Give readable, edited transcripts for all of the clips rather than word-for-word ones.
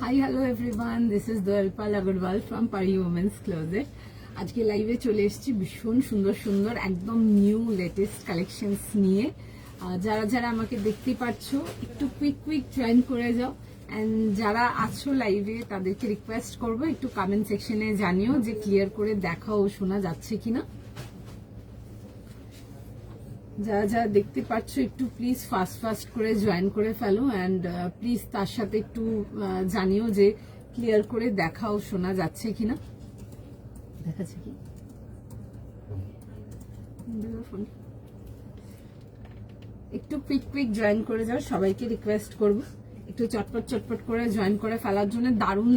High hello everyone, this is Doyelpal Agarwal from Pari women's closet. আজকে লাইভে চলে এসেছি ভীষণ সুন্দর সুন্দর একদম নিউ লেটেস্ট কালেকশনস নিয়ে। যারা যারা আমাকে দেখতে পাচ্ছ একটু কুইক জয়েন করে যাও, অ্যান্ড যারা আছো লাইভে তাদেরকে রিকোয়েস্ট করবো একটু কমেন্ট সেকশনে জানিও যে ক্লিয়ার করে দেখা ও শোনা যাচ্ছে কিনা। যারা যারা দেখতে পাচ্ছ একটু প্লিজ ফাস্ট করে জয়েন করে ফেলো, অ্যান্ড প্লিজ তার সাথে একটু জানিও যে ক্লিয়ার করে দেখা ও শোনা যাচ্ছে কিনা। দেখাচ্ছে কি একটু কুইক জয়েন করে যাও, সবাইকে রিকোয়েস্ট করবো একটু চটপট করে জয়েন করে ফেলার জন্য। দারুণ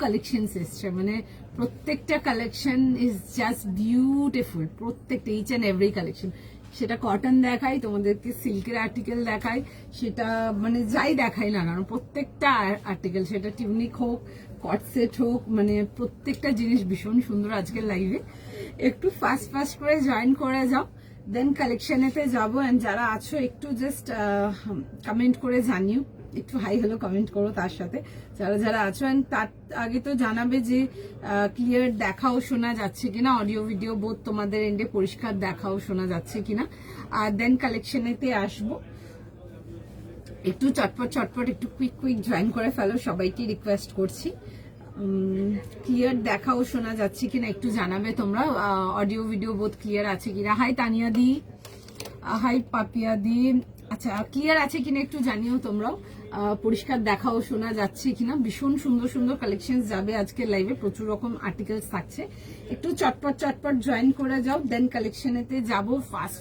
কালেকশন এসছে, মানে প্রত্যেকটা কালেকশন ইজ জাস্ট বিউটিফুল, প্রত্যেকটা ইচ অ্যান্ড এভরি কালেকশন। সেটা কটন দেখাই, তোমাদেরকে সিল্কের আর্টিকেল দেখাই, সেটা মানে যাই দেখাই না কারণ প্রত্যেকটা আর্টিকেল, সেটা টিউনিক হোক কটসেট হোক, মানে প্রত্যেকটা জিনিস ভীষণ সুন্দর আজকের লাইভে। একটু ফাস্ট করে জয়েন করে যাও, দেন কালেকশনেতে যাবো। অ্যান্ড যারা আছো একটু জাস্ট কমেন্ট করে জানিও, একটু হাই হ্যালো কমেন্ট করো তার সাথে যারা যারা আছো। অ্যান্ড তার আগে তো জানাবে যে ক্লিয়ার দেখাও শোনা যাচ্ছে কিনা, অডিও ভিডিও বোধ তোমাদের এন্ডে পরিষ্কার দেখাও শোনা যাচ্ছে কিনা। আর দেন কালেকশনেতে আসবো। একটু চটপট একটু কুইক জয়েন করে ফেলো, সবাইকে রিকোয়েস্ট করছি। ক্লিয়ার দেখাও শোনা যাচ্ছে কিনা একটু জানাবে তোমরা, অডিও ভিডিও বোধ ক্লিয়ার আছে কিনা। হাই তানিয়া দি, হাই পাপিয়া দি। আচ্ছা, ক্লিয়ার আছে কিনা একটু জানিও তোমরাও, পরিষ্কার দেখাও শোনা যাচ্ছে কিনা। ভীষণ সুন্দর কালেকশন যাবে আজকের লাইভে, প্রচুর রকম আর্টিকেলস থাকছে। একটু চটপট জয়েন করে যাও, দেন কালেকশনেতে যাবো।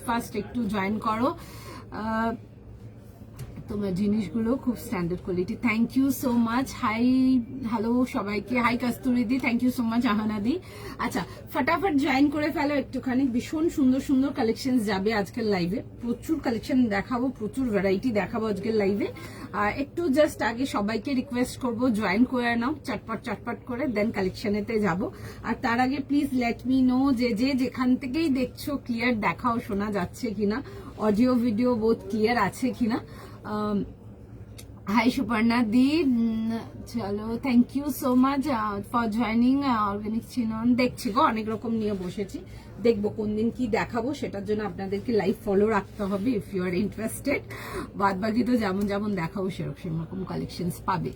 ফাস্ট একটু জয়েন করো। তোমার জিনিসগুলো খুব standard quality. Thank you so much. Hi hello সবাইকে। হাই কস্তুরি দি, thank you so much. Ahana দি, আচ্ছা ফটাফট জয়েন করে ফেলো একটুখানি। ভীষণ সুন্দর কালেকশন যাবে আজকের লাইভে, প্রচুর কালেকশন দেখাবো, প্রচুর ভ্যারাইটি দেখাবো আজকের লাইভে। একটু জাস্ট আগে সবাইকে রিকোয়েস্ট করবো জয়েন করে নাও চটপট করে, দেন কালেকশনেতে যাব। আর তার আগে প্লিজ লেট মি নো যে যেখান থেকেই দেখছো ক্লিয়ার দেখাও শোনা যাচ্ছে কিনা, অডিও ভিডিও বোধ ক্লিয়ার আছে কিনা। হাই সুপর্ণা দি, চলো thank you so much for joining organic চিনন। দেখছি গো, অনেক রকম নিয়ে বসেছি, দেখবো কোন দিন কি দেখাবো, সেটার জন্য আপনাদেরকে লাইভ ফলো রাখতে হবে ইফ ইউ আর ইন্টারেস্টেড। বাদ বাকি তো যেমন দেখাবো সেরকম কালেকশন পাবে।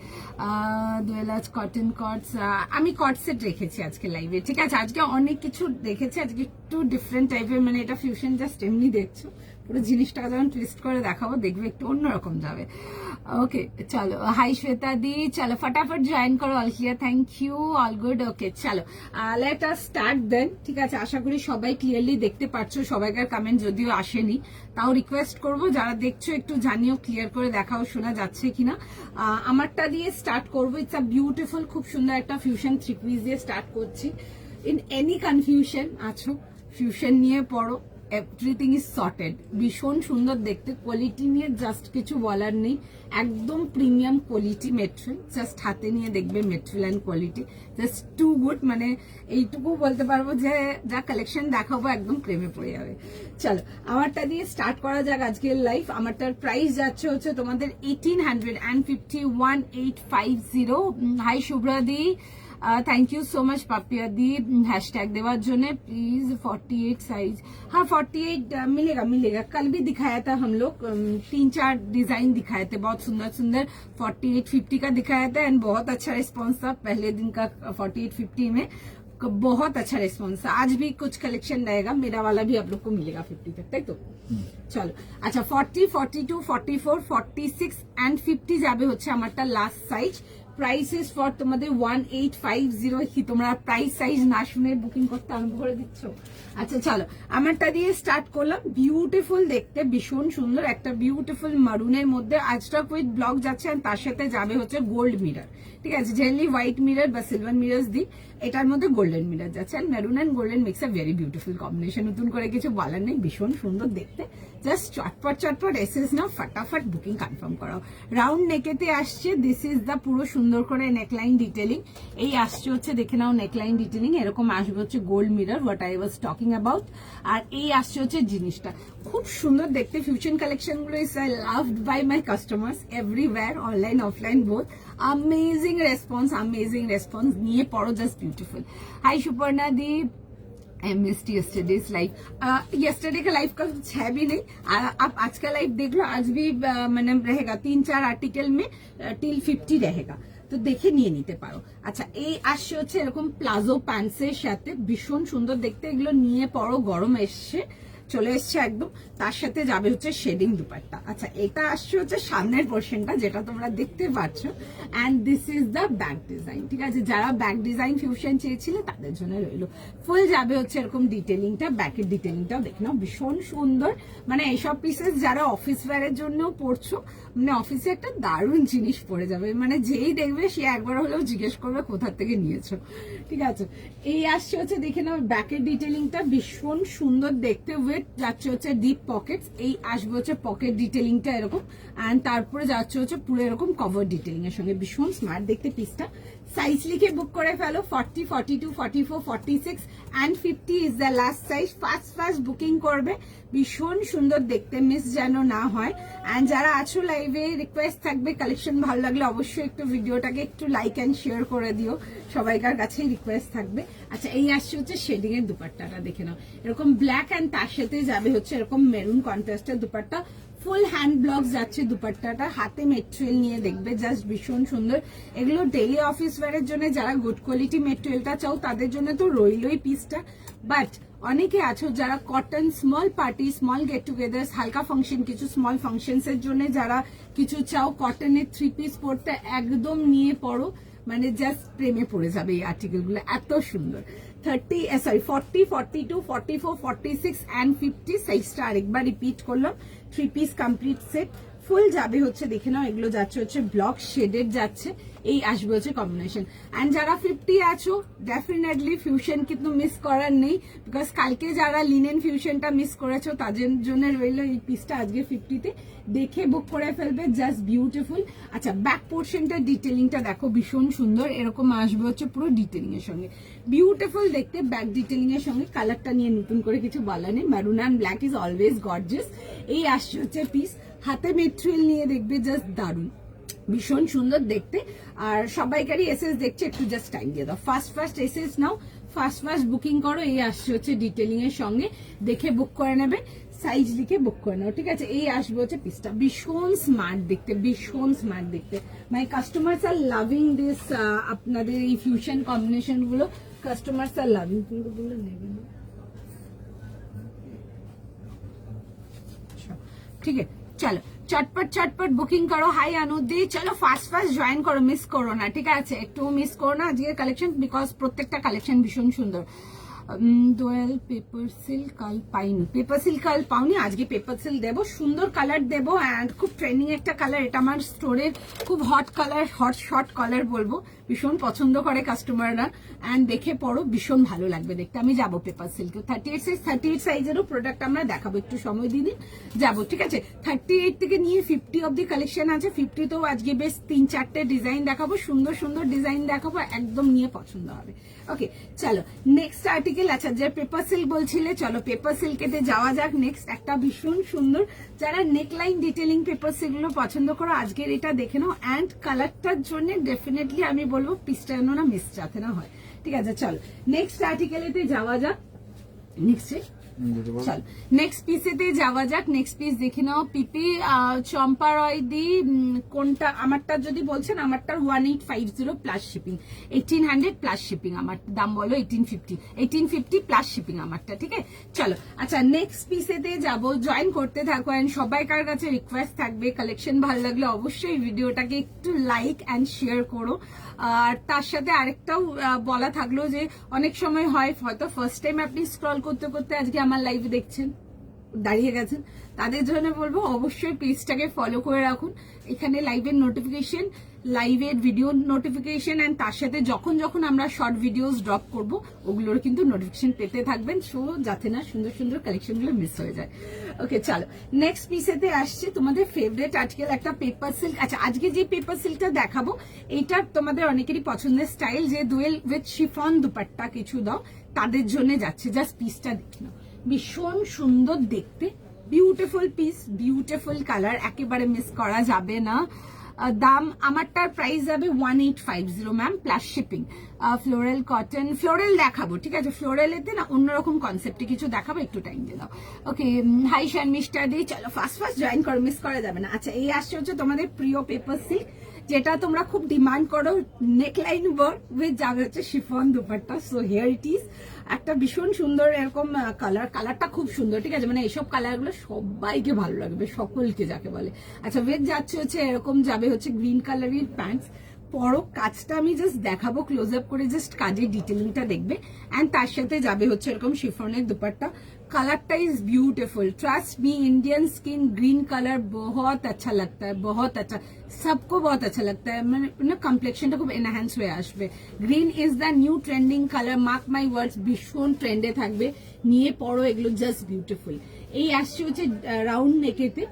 দোয়েলাজ কটন কটস, আমি কটসেট রেখেছি আজকে লাইভে, ঠিক আছে। আজকে অনেক কিছু দেখেছি, আজকে একটু ডিফারেন্ট টাইপের, মানে এটা ফিউশন জাস্ট এমনি দেখছো, পুরো জিনিসটাকে যখন টুইস্ট করে দেখাবো দেখবে একটু অন্যরকম যাবে। ওকে চলো, হাই শ্বেতা দি, চলো ফটাফট জয়েন করো। All clear, thank you, all good. Okay চলো, লেট আস স্টার্ট দেন, ঠিক আছে। আশা করি সবাই ক্লিয়ারলি দেখতে পাচ্ছ, সবাইকার কমেন্ট যদিও আসেনি, তাও রিকোয়েস্ট করবো যারা দেখছো একটু জানিও ক্লিয়ার করে দেখাও শোনা যাচ্ছে কিনা। আমারটা দিয়ে স্টার্ট করবো। ইটস আ বিউটিফুল, খুব সুন্দর একটা ফিউশন থ্রি পিস দিয়ে স্টার্ট করছি। ইন এনি কনফিউশন আছো, ফিউশন নিয়ে পড়ো, এভরিথিং ইজ সর্টেড। ভীষণ সুন্দর দেখতে, কোয়ালিটি নিয়ে জাস্ট কিছু বলার নেই, একদম প্রিমিয়াম কোয়ালিটি মেটেরিয়াল। জাস্ট হাতে নিয়ে দেখবে material and quality just too good, মানে এইটুকু বলতে পারবো যে যা কালেকশন দেখাবো একদম প্রেমে পড়ে যাবে। চলো আমারটা দিয়ে স্টার্ট করা যাক আজকের লাইভ। আমারটার প্রাইস যাচ্ছে হচ্ছে তোমাদের 1850, 1850। হাই শুভ্রা দি, thank you so much Papiya दी हैशटैग देवार जोने प्लीज। 48 साइज, हाँ 48 मिलेगा। कल भी दिखाया था हम लोग, 3-4 डिजाइन दिखाए थे, बहुत सुंदर 48-50 का दिखाया था, एंड बहुत अच्छा रिस्पॉन्स था पहले दिन का। 48-50 में बहुत अच्छा रिस्पॉन्स था। आज भी कुछ कलेक्शन रहेगा, मेरा वाला भी आप लोग को मिलेगा 50 तक, तो चलो। अच्छा 40, 42, 44, 46 एंड 50 যাবে হচ্ছে আমারটা last size. Price is for তোমাদের 1850। কি তোমরা প্রাইস সাইজ না শুনে বুকিং করতে আরম্ভ করে দিচ্ছ? আচ্ছা চলো, আমারটা দিয়ে স্টার্ট করলাম। বিউটিফুল দেখতে, ভীষণ সুন্দর একটা বিউটিফুল মারুনের মধ্যে আজটক উইথ ব্লক যাচ্ছে, আর তার সাথে যাবে হচ্ছে গোল্ড মিরর, ঠিক আছে। জেনারেলি হোয়াইট মিরর বা সিলভার মিরর দিই, এটার মধ্যে গোল্ডেন মিরর যাচ্ছে। আর maroon and golden makes a very beautiful combination, নতুন করে কিছু বলার নেই, ভীষণ সুন্দর দেখতে। জাস্ট চটপট চটপট এসএস নাও, ফাটাফাট বুকিং কনফার্ম করাও। রাউন্ড নেকেতে আসছে, দিস ইজ দ্য পুরো সুন্দর করে নেকলাইন ডিটেলিং। এই আসছে হচ্ছে দেখে নাও নেকলাইন ডিটেলিং, এরকম আসবে হচ্ছে gold mirror, what I was talking about. আর এই আসছে হচ্ছে জিনিসটা খুব সুন্দর দেখতে। ফিউশন কালেকশন গুলো is loved by my customers everywhere, online offline both. Amazing response নিয়ে পড়ো, জাস্ট বিউটিফুল। हाय सुपर्णा दी, I missed yesterday's live. Yesterday का लाइव का कुछ है भी नहीं, आप आज का लाइव देख लो। आज भी মানে रहेगा 3-4 आर्टिकल में टिल 50 रहेगा, তো দেখে নিয়ে নিতে পারো। আচ্ছা, এই আসছে হচ্ছে এরকম প্লাজো প্যান্টসের সাথে, ভীষণ সুন্দর দেখতে। এগুলো নিয়ে পড়ো, গরম এসছে, চলে এসছে একদম। তার সাথে যাবে হচ্ছে শেডিং দুপাট্টা। আচ্ছা, এটা আসছে হচ্ছে সামনের পোর্শনটা, যেটা তোমরা দেখতে পাচ্ছ, and this is the back design. ঠিক আছে, যারা ব্যাক ডিজাইন ফিউশন চেয়েছিলে তাদের জন্য রইলো। ফুল যাবে হচ্ছে এরকম ডিটেলিংটা, ব্যাকের ডিটেলিংটাও দেখে নাও, ভীষণ সুন্দর। মানে এইসব পিসেস যারা অফিস ওয়্যারের জন্য পড়ছো, মানে অফিসে একটা দারুণ জিনিস পড়ে যাবে, মানে যেই দেখবে সে একবার হলেও জিজ্ঞেস করবে কোথা থেকে নিয়েছো। ঠিক আছে, এই আসছে হচ্ছে দেখে নাও ব্যাকের ডিটেলিংটা, ভীষণ সুন্দর দেখতে। উইথ যাচ্ছে হচ্ছে ডিপ পকেটস, এই আসবে হচ্ছে পকেট ডিটেলিংটা এরকম, এন্ড তারপরে যাচ্ছে হচ্ছে পুরো এরকম কভার ডিটেলিং এর সঙ্গে, ভীষণ স্মার্ট দেখতে পিসটা। সাইজ লিখে বুক করে ফেলো, 40, 42, 44, 46 and 50 is the last size. Fast booking করবে, ভীষণ সুন্দর দেখতে, মিস যেন না হয়। এন্ড যারা আছো লাইভে, রিকোয়েস্ট থাকবে কালেকশন ভালো লাগলে অবশ্যই একটু ভিডিওটাকে একটু লাইক এন্ড শেয়ার করে দিও, সবাইকার কাছেই রিকোয়েস্ট থাকবে। আচ্ছা, এই আসছে হচ্ছে শেডিং এর দুপাট্টাটা দেখে নাও, এরকম ব্ল্যাক এন্ড তার সাথে যাবে হচ্ছে এরকম মেরুন কন্ট্রাস্টের দুপাট্টা। ফুল হ্যান্ড ব্লক যাচ্ছে দুপাট্টাটা, হাতে মেটেরিয়াল নিয়ে দেখবে, জাস্ট ভীষণ সুন্দর। এগুলো ডেইলি অফিস ওয়্যারের জন্য যারা গুড কোয়ালিটি মেটেরিয়ালটা চাও তাদের জন্য তো রইলই পিসটা। বাট অনেকে আছো যারা cotton small party, small get together, হালকা ফাংশন, কিছু স্মল ফাংশনস এর জন্য যারা কিছু চাও কটনের 3 পিস পরতে, একদম নিয়ে পড়ো, মানে জাস্ট প্রেমে পড়ে যাবে এই আর্টিকেল গুলো, এত সুন্দর। 40, 42, 44, 46 and 50 সাইজটা আরেকবার রিপিট করলাম। 3 পিস কমপ্লিট সেট। ফুল যাবে হচ্ছে দেখে নাও, এগুলো যাচ্ছে হচ্ছে ব্লক শেডেড যাচ্ছে, এই আসবে হচ্ছে কম্বিনেশন। এন্ড যারা 50 আছো, ডেফিনেটলি ফিউশন কিন্তু মিস করার নেই, বিকজ কালকে যারা লিনেন ফিউশনটা মিস করেছো তাদের জন্য রইল এই পিসটা আজকে 50-তে, দেখে বুক করে ফেলবে, জাস্ট বিউটিফুল। আচ্ছা, ব্যাক পোর্শনটা ডিটেলিংটা দেখো, ভীষণ সুন্দর, এরকম আসবে হচ্ছে পুরো ডিটেলিং এর সঙ্গে, বিউটিফুল দেখতে। ব্যাক ডিটেলিং এর সঙ্গে কালারটা নিয়ে নতুন করে কিছু বলা নেই, maroon and black is always gorgeous. এই আসছে হচ্ছে পিস, হাতে মেটেরিয়াল নিয়ে দেখবে, জাস্ট দারুণ, ভীষণ সুন্দর দেখতে। আর সবাইকারই এসএস দেখছে, একটু জাস্ট টাইম দিয়ে দাও, ফাস্ট এসএস নাও, ফাস্ট বুকিং করো। এই আসছে হচ্ছে ডিটেলিং এর সঙ্গে, দেখে বুক করে নেবে, সাইজ লিখে বুক করে নাও। ঠিক আছে, এই আসবে হচ্ছে পিসটা, ভীষণ স্মার্ট দেখতে, ভীষণ স্মার্ট দেখতে। মাই কাস্টমার্স আর লাভিং দিস, আপনাদের এই ফিউশন কম্বিনেশন গুলো কাস্টমার্স আর লাভিং। কিন্তু বলে নেবে না, ঠিক আছে, চলো চটপট বুকিং করো। হাই अनुदी, চলো ফাস্ট জয়েন করো, মিস করো না, ঠিক আছে, একটু মিস করো না আজকের কালেকশন, বিকজ প্রত্যেকটা কালেকশন ভীষণ সুন্দর। দোয়েল পেপার সিল্ক কাল পাইনি, পেপার সিল্ক কাল পাওনি, আজকে পেপার সিল্ক দেবো, সুন্দর কালার দেবো। অ্যান্ড খুব ট্রেন্ডিং একটা কালার, এটা আমার স্টোরের খুব hot colour, hot short colour বলবো, ভীষণ পছন্দ করে কাস্টমাররা। অ্যান্ড দেখে পড়ো, ভীষণ ভালো লাগবে দেখতে। আমি যাবো পেপার সিল্কে, 38 সাইজেরও প্রোডাক্ট আমরা দেখাবো, একটু সময় দিন যাবো। ঠিক আছে, 38 থেকে নিয়ে 50 অব্দি কালেকশন আছে। 50 তো আজকে বেশ 3-4টে ডিজাইন দেখাবো, সুন্দর সুন্দর ডিজাইন দেখাবো, একদম নিয়ে পছন্দ হবে। ওকে, চলো নেক্সট আর্টিকেল। আচ্ছা, যে পেপার সিল্ক বলছিলে, চলো পেপার সিল্কেতে যাওয়া যাক। নেক্সট একটা ভীষণ সুন্দর, যারা নেকলাইন ডিটেলিং পেপার সিল্ক গুলো পছন্দ করো, আজকের এটা দেখে নাও। অ্যান্ড কালারটার জন্য ডেফিনেটলি আমি বলবো পিসটা যেন না মিস যাতে না হয়। ঠিক আছে, চলো নেক্সট আর্টিকেলেতে যাওয়া যাক। চল নেক্সট পিসেতে যাওয়া যাক। নেক্সট পিস দেখে নাও, পিপি চম্পা রয় দি, কোনটা আমারটা যদি বলছেন, আমারটার 1850 প্লাস শিপিং, 1800 প্লাস শিপিং, আমার দাম বলো 1850 প্লাস শিপিং আমারটা। ঠিক আছে, চলো। আচ্ছা, নেক্সট পিসেতে যাবো, জয়েন করতে থাকো। এন্ড সবাইকার কাছে রিকোয়েস্ট থাকবে, কালেকশন ভালো লাগলে অবশ্যই ভিডিওটাকে একটু লাইক অ্যান্ড শেয়ার করো। আর তার সাথে আরেকটাও বলা থাকলো যে অনেক সময় হয় হয়তো ফার্স্ট টাইম আপনি স্ক্রল করতে করতে আজকে আমার লাইভ দেখছেন, দাঁড়িয়ে গেছেন, তাদের জন্য বলবো অবশ্যই পেজটাকে ফলো করে রাখুন। এখানে লাইভের নোটিফিকেশন, লাইভের ভিডিও নোটিফিকেশন, এন্ড তার সাথে যখন যখন আমরা শর্ট ভিডিওস ড্রপ করব ওগুলোর কিন্তু নোটিফিকেশন পেতে থাকবেন, সো যাতে না সুন্দর সুন্দর কালেকশন গুলো মিস হয়ে যায়। ওকে চলো নেক্সট পিসেতে আসছে তোমাদের ফেভারিট আর্টিকেল একটা পেপার সিল্ক। আচ্ছা আজকে যে পেপার সিল্কটা দেখাবো এটা তোমাদের অনেকেরই পছন্দের স্টাইল, যে ডুয়েল উইথ শিফন দুপাট্টা কিছু দাও তাদের জন্য যাচ্ছে। জাস্ট পিসটা দেখে নাও, ভীষণ সুন্দর দেখতে, বিউটিফুল পিস, বিউটিফুল কালার, একেবারে মিস করা যাবে না। দাম আমারটার প্রাইস যাবে 1850 ma'am plus shipping. Floral cotton, floral দেখাবো ঠিক আছে, ফ্লোরালেতে না অন্যরকম কনসেপ্টে কিছু দেখাবো, একটু টাইম দিয়ে দাও। ওকে হাই শারমিস্টার দি, চলো ফার্স্ট জয়েন করো, মিস করা যাবে না। আচ্ছা এই আসছে হচ্ছে তোমাদের প্রিয় পেপার সিল্ক, যেটা তোমরা খুব ডিমান্ড করো, নেকলাইন ওয়ার্ক উইথ যাবে হচ্ছে chiffon dupatta. So here it is, একটা ভীষণ সুন্দর এরকম কালারটা খুব সুন্দর ঠিক আছে, মানে এইসব কালারগুলো সবাইকে ভালো লাগবে, সকলকে যাকে বলে। আচ্ছা ওয়েট যাচ্ছে হচ্ছে এরকম যাবে হচ্ছে গ্রিন কালারের প্যান্টস। পরো কাজটা আমি জাস্ট দেখাবো ক্লোজ আপ করে, জাস্ট কাজের ডিটেলিংটা দেখবে। এন্ড তার সাথে যাবে হচ্ছে এরকম শিফনের দুপাট্টা। कलरटा is beautiful, trust me, Indian skin green colour बहुत अच्छा लगता है, बहुत अच्छा, सबको बहुत अच्छा लगता है, মানে কমপ্লেক্সনটা খুব এনহ্যান্স হয়ে আসবে। Green is the new trending colour, mark my words, ভীষণ ট্রেন্ডে থাকবে, নিয়ে পড়ো এগুলো, জাস্ট বিউটিফুল। এই আসছে হচ্ছে রাউন্ড নেকেতে,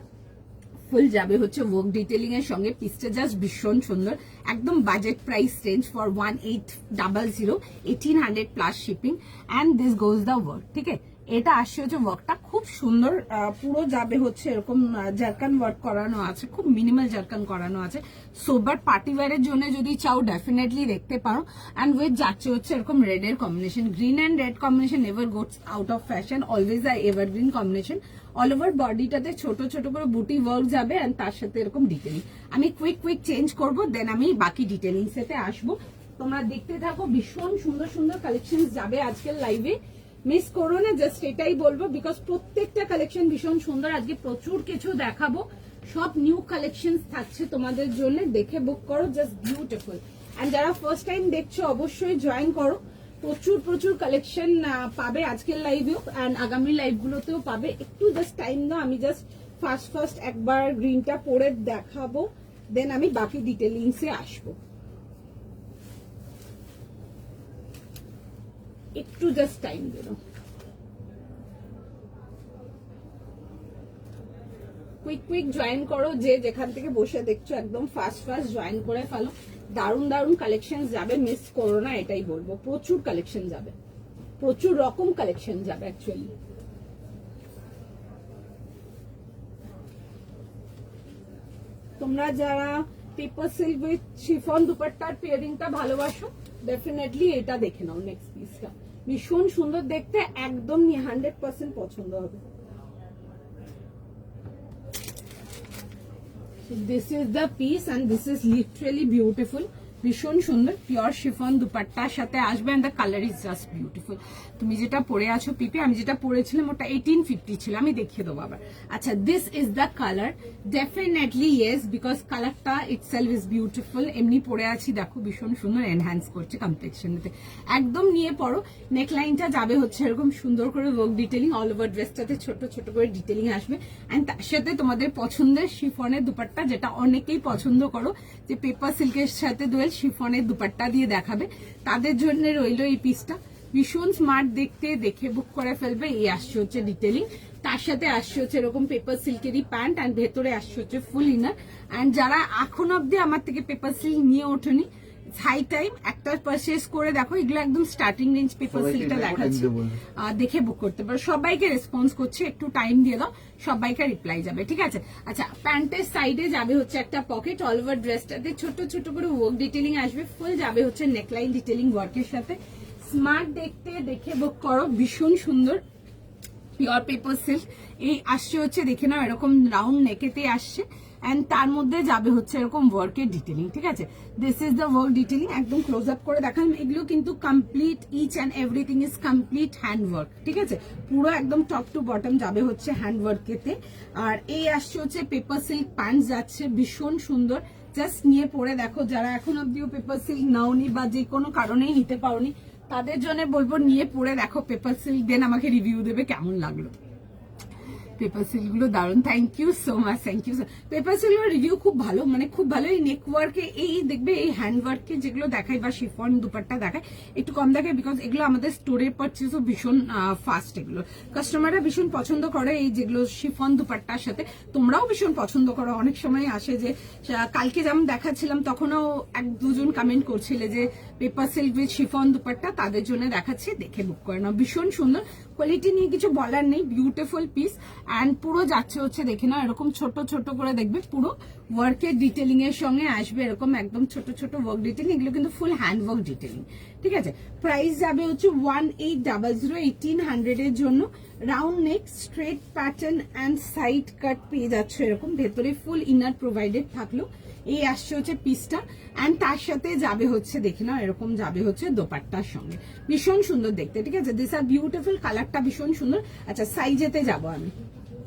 ফুল যাবে হচ্ছে ওয়ার্ক ডিটেলিং এর সঙ্গে, পিসটা জাস্ট ভীষণ সুন্দর, একদম budget price range for 1800, 1800 plus shipping and this goes the work. ঠিক আছে, এটা আসছে হচ্ছে ওয়ার্কটা খুব সুন্দর, পুরো যাবে হচ্ছে এরকম জারকান ওয়ার্ক করানো আছে, খুব মিনিমাল জারকান করানো আছে। সোবার পার্টি ওয়্যারের জন্য যদি চাও ডেফিনেটলি দেখতে পারো। এন্ড উইথ যাচ্ছে হচ্ছে এরকম রেড এর combination, green and red combination never goes out of fashion, always a evergreen combination. All over বডিটাতে ছোট ছোট করে বুটি ওয়ার্ক যাবে এন্ড তার সাথে এরকম ডিটেলিং। আমি কুইক চেঞ্জ করব, দেন আমি বাকি ডিটেলিংস এতে আসবো, তোমরা দেখতে থাকো। ভীষণ সুন্দর সুন্দর কালেকশন যাবে আজকের লাইভে, মিস করো না, জাস্ট এটাই বলবো, বিকজ প্রত্যেকটা কালেকশন ভীষণ সুন্দর। আজকে প্রচুর কিছু দেখাবো, সব নিউ কালেকশন থাকছে তোমাদের জন্য, দেখে বুক করো, জাস্ট বিউটিফুল। এন্ড যারা ফার্স্ট টাইম দেখছো অবশ্যই জয়েন করো, প্রচুর কালেকশন পাবে আজকের লাইভেও এন্ড আগামী লাইভগুলোতেও পাবে। একটু জাস্ট টাইম দাও, আমি জাস্ট ফার্স্ট একবার গ্রিনটা পরে দেখাবো, দেন আমি বাকি ডিটেলিংসে আসবো। একটু জাস্ট টাইম দেবো, কুইক জয়েন করো, যে যেখান থেকে বসে দেখছো একদম ফার্স্ট জয়েন করে ফেলো। দারুণ কালেকশন যাবে, মিস করো না, এটাই বলবো। প্রচুর কালেকশন যাবে, প্রচুর রকম কালেকশন যাবে অ্যাকচুয়ালি। তোমরা যারা পেপার সিল্ক উইথ শিফন দুপাট্টার পেয়ারিংটা ভালোবাসো, ডেফিনেটলি এটা দেখে নাও। নেক্সট পিসটা ভীষণ সুন্দর দেখতে, একদম 100% পছন্দ হবে। This is the piece and this is literally beautiful, ভীষণ সুন্দর পিওর শিফন দুপাট্টার সাথে আসবে and the colour is just beautiful. তুমি যেটা পরে আছো পিপি, আমি যেটা পরেছিলাম ওটা 1850 ছিল, আমি দেখিয়ে দেবো আবার। আচ্ছা this is the colour, definitely yes, because কালারটা ইটসেলফ ইজ বিউটিফুল। এমনি পরে আছি দেখো, ভীষণ সুন্দর এনহ্যান্স করছে কমপ্লেক্সনতে, একদম নিয়ে পড়ো। নেকলাইনটা যাবে হচ্ছে এরকম সুন্দর করে ওয়ার্ক ডিটেলিং, অল ওভার ড্রেসটাতে ছোট ছোট করে ডিটেলিং আসবে এন্ড তার সাথে তোমাদের পছন্দের শিফনের দুপাট্টা, যেটা অনেকেই পছন্দ করো যে পেপার সিল্কের সাথে ডুয়েল শিফনের দুপাট্টা দিয়ে দেখাবে, তাদের জন্য রইলো এই পিসটা। ভীষণ স্মার্ট দেখতে, দেখে বুক করে ফেলবে। এই আসছে হচ্ছে ডিটেলিং, তার সাথে আসছে হচ্ছে এরকম পেপার সিল্কেরই প্যান্ট এন্ড ভেতরে আসছে হচ্ছে ফুল ইনার। এন্ড যারা এখন অব্দি আমার থেকে পেপার সিল্ক নিয়ে ওঠেনি, হাই টাইম একটা পারচেজ করে দেখো, এগুলো একদম স্টার্টিং রেঞ্জ পেপার সিল্কটা দেখাচ্ছে, দেখে বুক করতে পারো। সবাইকে রেসপন্স করছে, একটু টাইম দিয়ে দাও, সবাইকে রিপ্লাই যাবে, ঠিক আছে। আচ্ছা প্যান্টের সাইডে যাবে হচ্ছে একটা পকেট, অল ওভার ড্রেসটাতে ছোট ছোট করে ওয়ার্ক ডিটেলিং আসবে, ফুল যাবে হচ্ছে নেকলাইন ডিটেলিং ওয়ার্কের সাথে, স্মার্ট দেখতে, দেখে বুক করো। ভীষণ সুন্দর পিওর পেপার সিল্ক। এই আসছে হচ্ছে দেখে নাও এরকম রাউন্ড নেকেতে আসছে এন্ড তার মধ্যে যাবে হচ্ছে এরকম ওয়ার্কের ডিটেলিং, ঠিক আছে। This is the work detailing, একদম ক্লোজ আপ করে দেখালাম। এগুলো কিন্তু complete, each and everything is complete hand work, ঠিক আছে, পুরো একদম টপ টু বটম যাবে হচ্ছে হ্যান্ড ওয়ার্কেতে। আর এই আসছে হচ্ছে পেপার সিল্ক প্যান্ট যাচ্ছে, ভীষণ সুন্দর, জাস্ট নিয়ে পরে দেখো। যারা এখন অব্দিও পেপার সিল্ক নাওনি বা যে কোনো কারণেই নিতে পারোনি, তাদের জন্য বলবো নিয়ে পরে দেখো পেপার সিল্ক, দেন আমাকে রিভিউ দেবে কেমন লাগলো। পেপার সিল্ক গুলো দারুন, thank you so much, thank you. Paper সিল্কের রিভিউ খুব ভালো, মানে খুব ভালো। এই নেক ওয়ার্কে, এই দেখবে এই হ্যান্ড ওয়ার্কে যেগুলো দেখায় বা শিফন দুপাট্টা দেখায় একটু কম দেখায়, বিকজ এগুলো আমাদের স্টোরে পারচেজও ভীষণ ফাস্ট। এগুলো কাস্টমাররা ভীষণ পছন্দ করে, এই যেগুলো শিফন দুপাট্টার সাথে। তোমরাও ভীষণ পছন্দ করো। অনেক সময় আসে যে কালকে যেমন দেখাচ্ছিলাম তখনও এক দুজন কমেন্ট করছিলে যে paper silk with chiffon dupatta, তাদের জন্য দেখাচ্ছি, দেখে বুক করে নাও। ভীষণ সুন্দর কোয়ালিটি নিয়ে কিছু বলার নেই, বিউটিফুল পিস। অ্যান্ড পুরো যাচ্ছে হচ্ছে দেখে নাও এরকম ছোট ছোট করে, দেখবে পুরো ওয়ার্কের ডিটেলিং এর সঙ্গে আসবে এরকম একদম ছোট ছোট ওয়ার্ক ডিটেলিং। এগুলো কিন্তু ফুল হ্যান্ড ওয়ার্ক ডিটেলিং, ঠিক আছে। প্রাইস যাবে হচ্ছে 1800, 1800 এর জন্য। Round neck, straight pattern and side কাট পেয়ে যাচ্ছে এরকম, ভেতরে ফুল ইনার প্রোভাইডেড থাকলো। এই আসছে হচ্ছে পিসটা, অ্যান্ড তার সাথে যাবে হচ্ছে দেখে নাও এরকম যাবে হচ্ছে দোপাট্টার সঙ্গে। ভীষণ সুন্দর দেখতে, ঠিক আছে। দিস আর বিউটিফুল, কালারটা ভীষণ সুন্দর। আচ্ছা সাইজেতে যাবো আমি।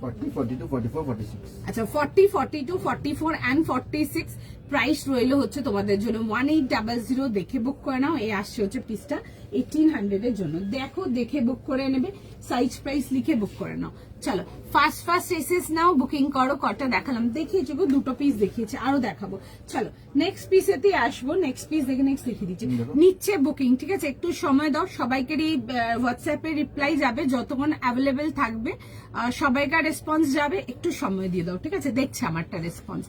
40, 42, 44, 46। আচ্ছা 40, 42, 44 অ্যান্ড 46 প্রাইস রইল হচ্ছে তোমাদের জন্য 1800। দেখে বুক করে নাও। এই আসছে হচ্ছে পিসটা 1800 এর জন্য। দেখো দেখে বুক করে নেবে, সাইজ প্রাইস লিখে বুক করে নাও। চলো ফার্স্ট ফার্স্ট এসএস নাও, বুকিং করো। কটা দেখালাম? দেখিয়েছি গো, দুটো পিস দেখিয়েছি, আরো দেখাবো। চলো নেক্সট পিসেতে আসবো। নেক্সট পিস দেখে নেক্সট দেখিয়ে দিচ্ছি। নিচ্ছে বুকিং, ঠিক আছে। একটু সময় দাও, সবাইকেরই হোয়াটসঅ্যাপে রিপ্লাই যাবে যতক্ষণ অ্যাভেলেবেল থাকবে, সবাইকার রেসপন্স যাবে, একটু সময় দিয়ে দাও, ঠিক আছে। দেখছে আমারটা রেসপন্স।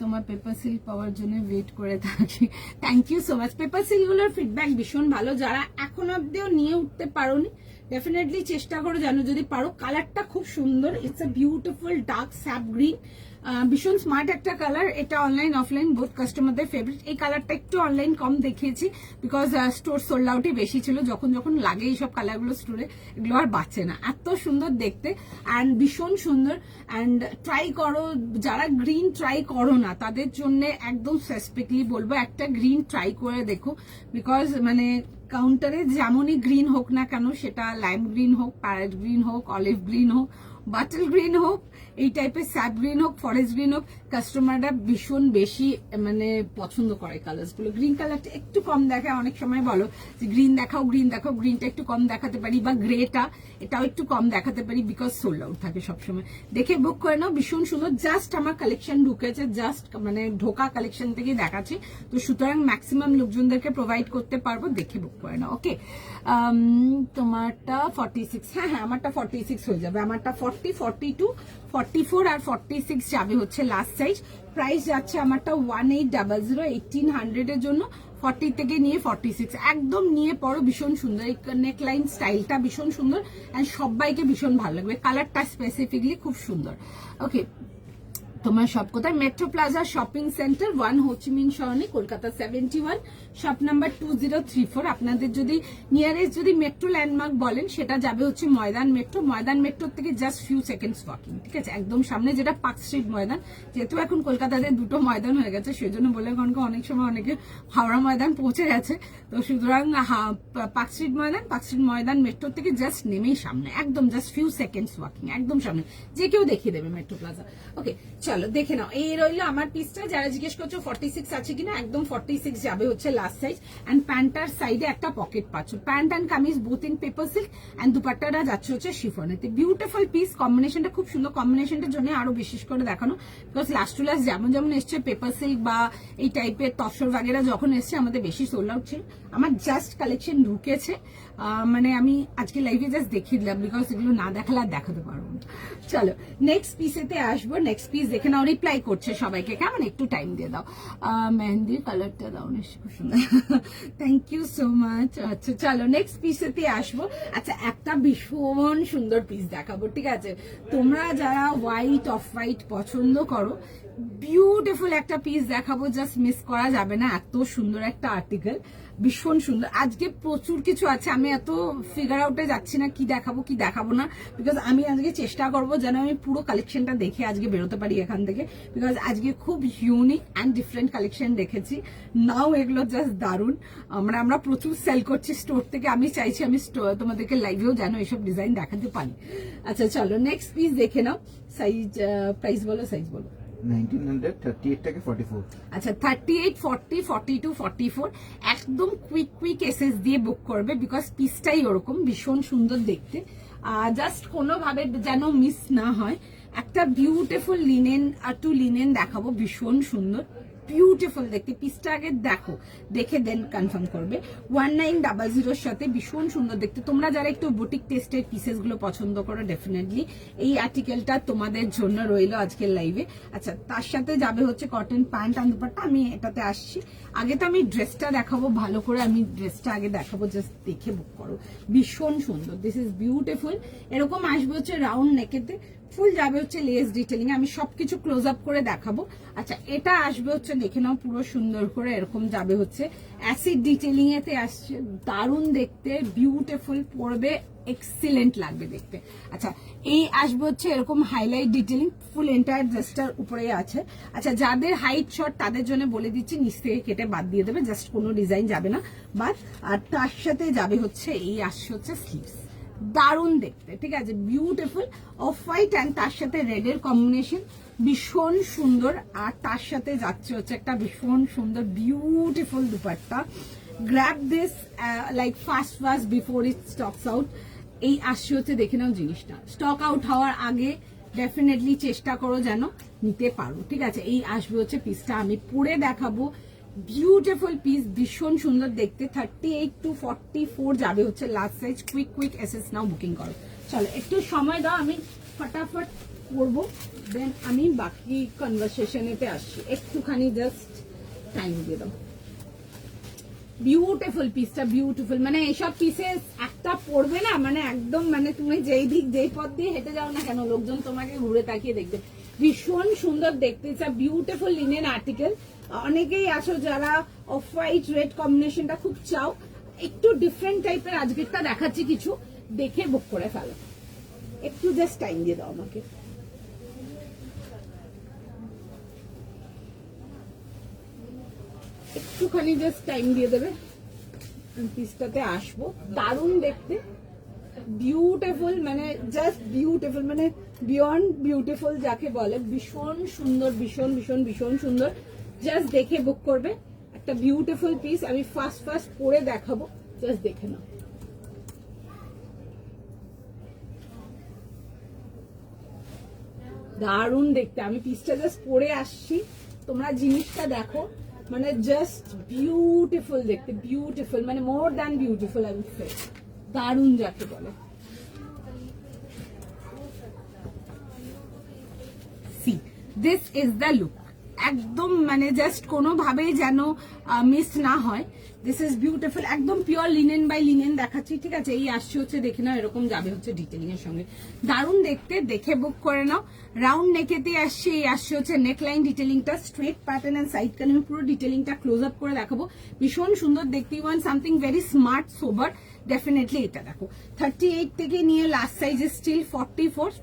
তোমার পেপার সিল্ক পাওয়ার জন্য ওয়েট করে থাকি, thank you so much. Paper silk গুলোর ফিডব্যাক ভীষণ ভালো। যারা এখন অব্দিও নিয়ে উঠতে পারোনি, ডেফিনেটলি চেষ্টা করো, জানো যদি পারো। কালারটা খুব সুন্দর, it's a beautiful dark sap green, ভীষণ স্মার্ট একটা কালার। এটা অনলাইন অফলাইন বোথ কাস্টমারদের ফেভারিট। এই কালারটা একটু অনলাইন কম দেখিয়েছি, বিকজ স্টোর সোল্ড আউটই বেশি ছিল। যখন যখন লাগে এইসব কালারগুলো স্টোরে, এগুলো আর বাঁচে না। এত সুন্দর দেখতে অ্যান্ড ভীষণ সুন্দর। অ্যান্ড ট্রাই করো, যারা গ্রিন ট্রাই করো না তাদের জন্য একদম স্পেসিফিকলি বলবো একটা গ্রিন ট্রাই করে দেখো, বিকজ মানে কাউন্টারে যেমনই গ্রিন হোক না কেন, সেটা লাইম গ্রিন হোক, প্যারেট গ্রিন হোক, অলিভ গ্রিন হোক, বাটল গ্রিন হোক, এই টাইপের স্যাপ গ্রিন হোক, ফরেস্ট গ্রিন হোক, কাস্টমাররা ভীষণ বেশি মানে পছন্দ করে কালার্স গুলো। গ্রিন কালারটা একটু কম দেখায়, অনেক সময় বলো যে গ্রিন দেখাও, গ্রিন দেখাও, গ্রিনটা একটু কম দেখাতে পারি, বা গ্রেটা এটাও একটু কম দেখাতে পারি, বিকজ সোল্ড আউট থাকে সবসময়। দেখে বুক করে নাও, ভীষণ সুন্দর। জাস্ট আমার কালেকশন ঢুকেছে, জাস্ট মানে ঢোকা কালেকশন থেকে দেখাচ্ছি, তো সুতরাং ম্যাক্সিমাম লোকজনদেরকে প্রোভাইড করতে পারবো। দেখে বুক করে নাও, ওকে। তোমারটা 46, হ্যাঁ হ্যাঁ আমারটা 46 হয়ে যাবে। আমারটা 40, 42, 44 আর 46 যাবে হচ্ছে লাস্ট সাইজ। প্রাইস যাচ্ছে আমারটা 1800, 1800 এর জন্য। 40 থেকে নিয়ে 46 একদম নিয়ে পড়ো, ভীষণ সুন্দর। এই নেকলাইন স্টাইলটা ভীষণ সুন্দর, এন্ড সবাইকে ভীষণ ভালো লাগবে। কালারটা স্পেসিফিকলি খুব সুন্দর, ওকে। তোমার সব কোথায়? Metro plaza shopping centre, 1 Ho Chi Minh Sarani, Kolkata 71, shop number 2034। আপনাদের যদি নিয়ারেস্ট যদি মেট্রো ল্যান্ডমার্ক বলেন, সেটা যাবে হচ্ছে ময়দান মেট্রো। ময়দান মেট্রোর থেকে জাস্ট ফিউ সেকেন্ডস ওয়াকিং, ঠিক আছে, একদম সামনে, যেটা পার্ক স্ট্রিট ময়দান। যেহেতু এখন কলকাতাতে দুটো ময়দান হয়ে গেছে, সেজন্য বলে কারণ অনেক সময় অনেকে হাওড়া ময়দান পৌঁছে গেছে, তো সুতরাং পার্ক স্ট্রিট ময়দান মেট্রোর থেকে জাস্ট নেমেই সামনে, একদম জাস্ট ফিউ সেকেন্ডস ওয়াকিং, একদম সামনে। যে কেউ দেখিয়ে দেবে মেট্রো প্লাজা, ওকে। চলো দেখে নাও, এই রইলো আমার পিসটা। যারা জিজ্ঞেস করছো 46 আছে কিনা, একদম 46 যাবে হচ্ছে লাস্ট সাইজ। এন্ড প্যান্টার সাইডে একটা পকেট পাচ্ছ। Pant and kameez both in paper silk, and দুপাট্টাটা যাচ্ছে হচ্ছে শিফনেতে। বিউটিফুল পিস, কম্বিনেশনটা খুব সুন্দর। কম্বিনেশনটার জন্য আরো বিশেষ করে দেখানো, বিকজ লাস্ট টু লাস্ট যেমন যেমন এসছে পেপার সিল্ক বা এই টাইপের তসর বাগেরা যখন এসছে, আমাদের বেশি সোল্ড আউট ছিল। আমার জাস্ট কালেকশন ঢুকেছে, মানে আমি আজকে লাইভে জাস্ট দেখিয়ে দিলাম, বিকজ এগুলো না দেখালে আর দেখাতে পারবো না। চলো নেক্সট পিসেতে আসবো। নেক্সট পিস দেখে নাও, রিপ্লাই করছে সবাইকে, কেমন একটু টাইম দিয়ে দাও। মেহেন্দির কালারটা দাও না, খুব সুন্দর, থ্যাংক ইউ সো মাচ। আচ্ছা চলো নেক্সট পিসেতে আসবো। আচ্ছা একটা ভীষণ সুন্দর পিস দেখাবো, ঠিক আছে। তোমরা যারা হোয়াইট অফ হোয়াইট পছন্দ করো, বিউটিফুল একটা পিস দেখাবো, জাস্ট মিস করা যাবে না। এত সুন্দর একটা আর্টিকেল, ভীষণ সুন্দর। আজকে প্রচুর কিছু আছে, আমি এত ফিগার আউটে যাচ্ছি না কি দেখাবো না, বিকজ আমি আজকে চেষ্টা করবো যেন আমি পুরো কালেকশনটা দেখে আজকে বেরোতে পারি এখান থেকে, বিকজ আজকে খুব ইউনিক অ্যান্ড ডিফারেন্ট কালেকশন দেখেছি। নাও এগুলো জাস্ট দারুণ, আমরা প্রচুর সেল করছি স্টোর থেকে। আমি চাইছি আমি তোমাদেরকে লাইভেও যেন এইসব ডিজাইন দেখাতে পারি। আচ্ছা চলো নেক্সট পিস দেখে নাও। সাইজ প্রাইস বলো, সাইজ বলো। 1900, 38 থেকে 44। আচ্ছা 38, 40, 42, 44 একদম কুইক এসএস দিয়ে বুক করবে, বিকজ পিসটাই ওরকম ভীষণ সুন্দর দেখতে। জাস্ট কোনোভাবে যেন মিস না হয়। একটা বিউটিফুল লিনেন আর টু লিনেন দেখাবো, ভীষণ সুন্দর বিউটিফুল দেখতে। পিসটা আগে দেখো, দেখে দেন কনফার্ম করবে। 1900 সাথে ভীষণ সুন্দর দেখতে। তোমরা যারা একটু বুটিক টেস্টের পিসেস গুলো পছন্দ করো, ডেফিনেটলি এই আর্টিকেলটা তোমাদের জন্য রইলো আজকের লাইভে। আচ্ছা, তার সাথে যাবে হচ্ছে কটন প্যান্ট আর দুপাট্টা। আমি এটাতে আসছি, আগে তো আমি ড্রেসটা দেখাবো ভালো করে। আমি ড্রেসটা আগে দেখাবো, জাস্ট দেখে বুক করো। ভীষণ সুন্দর, দিস ইজ বিউটিফুল। এরকম আসবে হচ্ছে রাউন্ড নেকেতে, ফুল যাবে হচ্ছে লেস ডিটেলিং। আমি সবকিছু ক্লোজ আপ করে দেখাবো। আচ্ছা, এটা আসবে হচ্ছে দেখে নাও পুরো সুন্দর করে, এরকম যাবে হচ্ছে অ্যাসিড ডিটেলিং এতে আসছে, দারুণ দেখতে, বিউটিফুল, পরবে এক্সিলেন্ট লাগবে দেখতে। আচ্ছা, এই আসবে হচ্ছে এরকম হাইলাইট ডিটেলিং, ফুল এন্টায়ার ড্রেসটার উপরে আছে। আচ্ছা, যাদের হাইট শর্ট তাদের জন্য বলে দিচ্ছি, নিচ থেকে কেটে বাদ দিয়ে দেবে, জাস্ট কোনো ডিজাইন যাবে না বাদ। আর তার সাথে যাবে হচ্ছে এই আসছে হচ্ছে স্লিভস, দারুণ দেখতে, ঠিক আছে, বিউটিফুল অফ হোয়াইট অ্যান্ড তার সাথে রেড এর কম্বিনেশন, ভীষণ সুন্দর। আর তার সাথে যাচ্ছে হচ্ছে একটা ভীষণ সুন্দর beautiful dupatta. Grab this like fast before it stocks out. এই আসছে হচ্ছে দেখে নাও জিনিসটা, স্টক আউট হওয়ার আগে ডেফিনেটলি চেষ্টা করো যেন নিতে পারো, ঠিক আছে। এই আসবে হচ্ছে পিসটা, আমি পরে দেখাবো। বিউটিফুল পিস, ভীষণ সুন্দর দেখতে। 38 to 44 যাবে হচ্ছে লাস্ট সাইজ। কুইক এসএস নাও, বুকিং করো। চলো একটু সময় দাও, আমি ফটাফট করবো, দেন আমি বাকি কনভারসেশনেতে আসছি। একটুখানি জাস্ট টাইম দিয়ে দাও। বিউটিফুল পিসটা, বিউটিফুল, মানে এইসব পিসেস একটা পড়বে না, মানে একদম, মানে তুমি যেই দিক যেই পথ দিয়ে হেঁটে যাও না কেন, লোকজন তোমাকে ঘুরে তাকিয়ে দেখবে। ভীষণ সুন্দর দেখতে, বিউটিফুল লিনেন আর্টিকেল। অনেকেই আছো যারা অফ হোয়াইট রেড কম্বিনেশনটা খুব চাও, একটু ডিফারেন্ট টাইপের আজকেরটা দেখাচ্ছি, কিছু দেখে বুক করে ফেলো। একটু জাস্ট টাইম দিয়ে দাও আমাকে। একটুখানি জাস্ট টাইম দিয়ে দেবে, পিসটাতে আসবো। দারুণ দেখতে, বিউটিফুল, মানে জাস্ট বিউটিফুল, মানে বিয়ন্ড বিউটিফুল যাকে বলে, ভীষণ সুন্দর, ভীষণ ভীষণ ভীষণ সুন্দর। জাস্ট দেখে বুক করবে। একটা বিউটিফুল পিস, আমি ফার্স্ট পরে দেখাবো, জাস্ট দেখে নাও। দারুণ দেখতে, আমি পিসটা জাস্ট পরে আসছি, তোমরা জিনিসটা দেখো, মানে জাস্ট বিউটিফুল দেখতে, বিউটিফুল, মানে মোর দ্যান বিউটিফুল, আমি দারুণ যাকে বলে। See, this is the look, একদম মানে জাস্ট কোনোভাবেই যেন মিস না হয়। দিস ইজ বিউটিফুল, একদম পিওর লিনেন বাই লিনেন দেখাচ্ছি, ঠিক আছে। এই আসছে হচ্ছে দেখে নাও, এরকম যাবে হচ্ছে ডিটেলিং এর সঙ্গে, দারুণ দেখতে, দেখে বুক করে নাও। রাউন্ড নেকেতে আসছে, এই আসছে হচ্ছে নেকলাইন ডিটেলিংটা, straight pattern and side cut. আমি পুরো ডিটেলিংটা ক্লোজ আপ করে দেখাবো, ভীষণ সুন্দর দেখতে। ওয়ান সামথিং ভেরি স্মার্ট সোবার, ডেফিনেটলি এটা দেখো। 38 থেকে নিয়ে লাস্ট সাইজে স্টিল 44।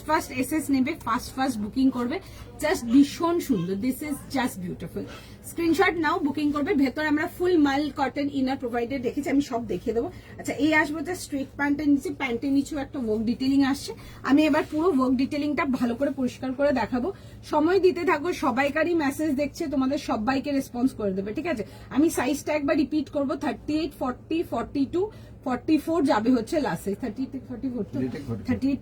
ফার্স্ট এসএস নেবে, ফার্স্ট বুকিং করবে, জাস্ট ভীষণ সুন্দর। This is just beautiful. Screenshot now, booking করবে। ভেতরে আমরা ফুল মাল কটন ইনার প্রোভাইডেড রেখেছি, আমি সব দেখিয়ে দেবো। আচ্ছা, এই আসবো যে স্ট্রেট প্যান্টের নিচে, প্যান্টের নিচেও একটা ওয়ার্ক ডিটেলিং আসছে। আমি এবার পুরো ওয়ার্ক ডিটেলিংটা ভালো করে পরিষ্কার করে দেখাবো। সময় দিতে থাকো, সবাইকারই মেসেজ দেখছে, তোমাদের সবাইকে রেসপন্স করে দেবে, ঠিক আছে। আমি সাইজটা একবার রিপিট করবো, 38, 40, 42, 44 যাবে হচ্ছে লাস্ট সাইজ। 38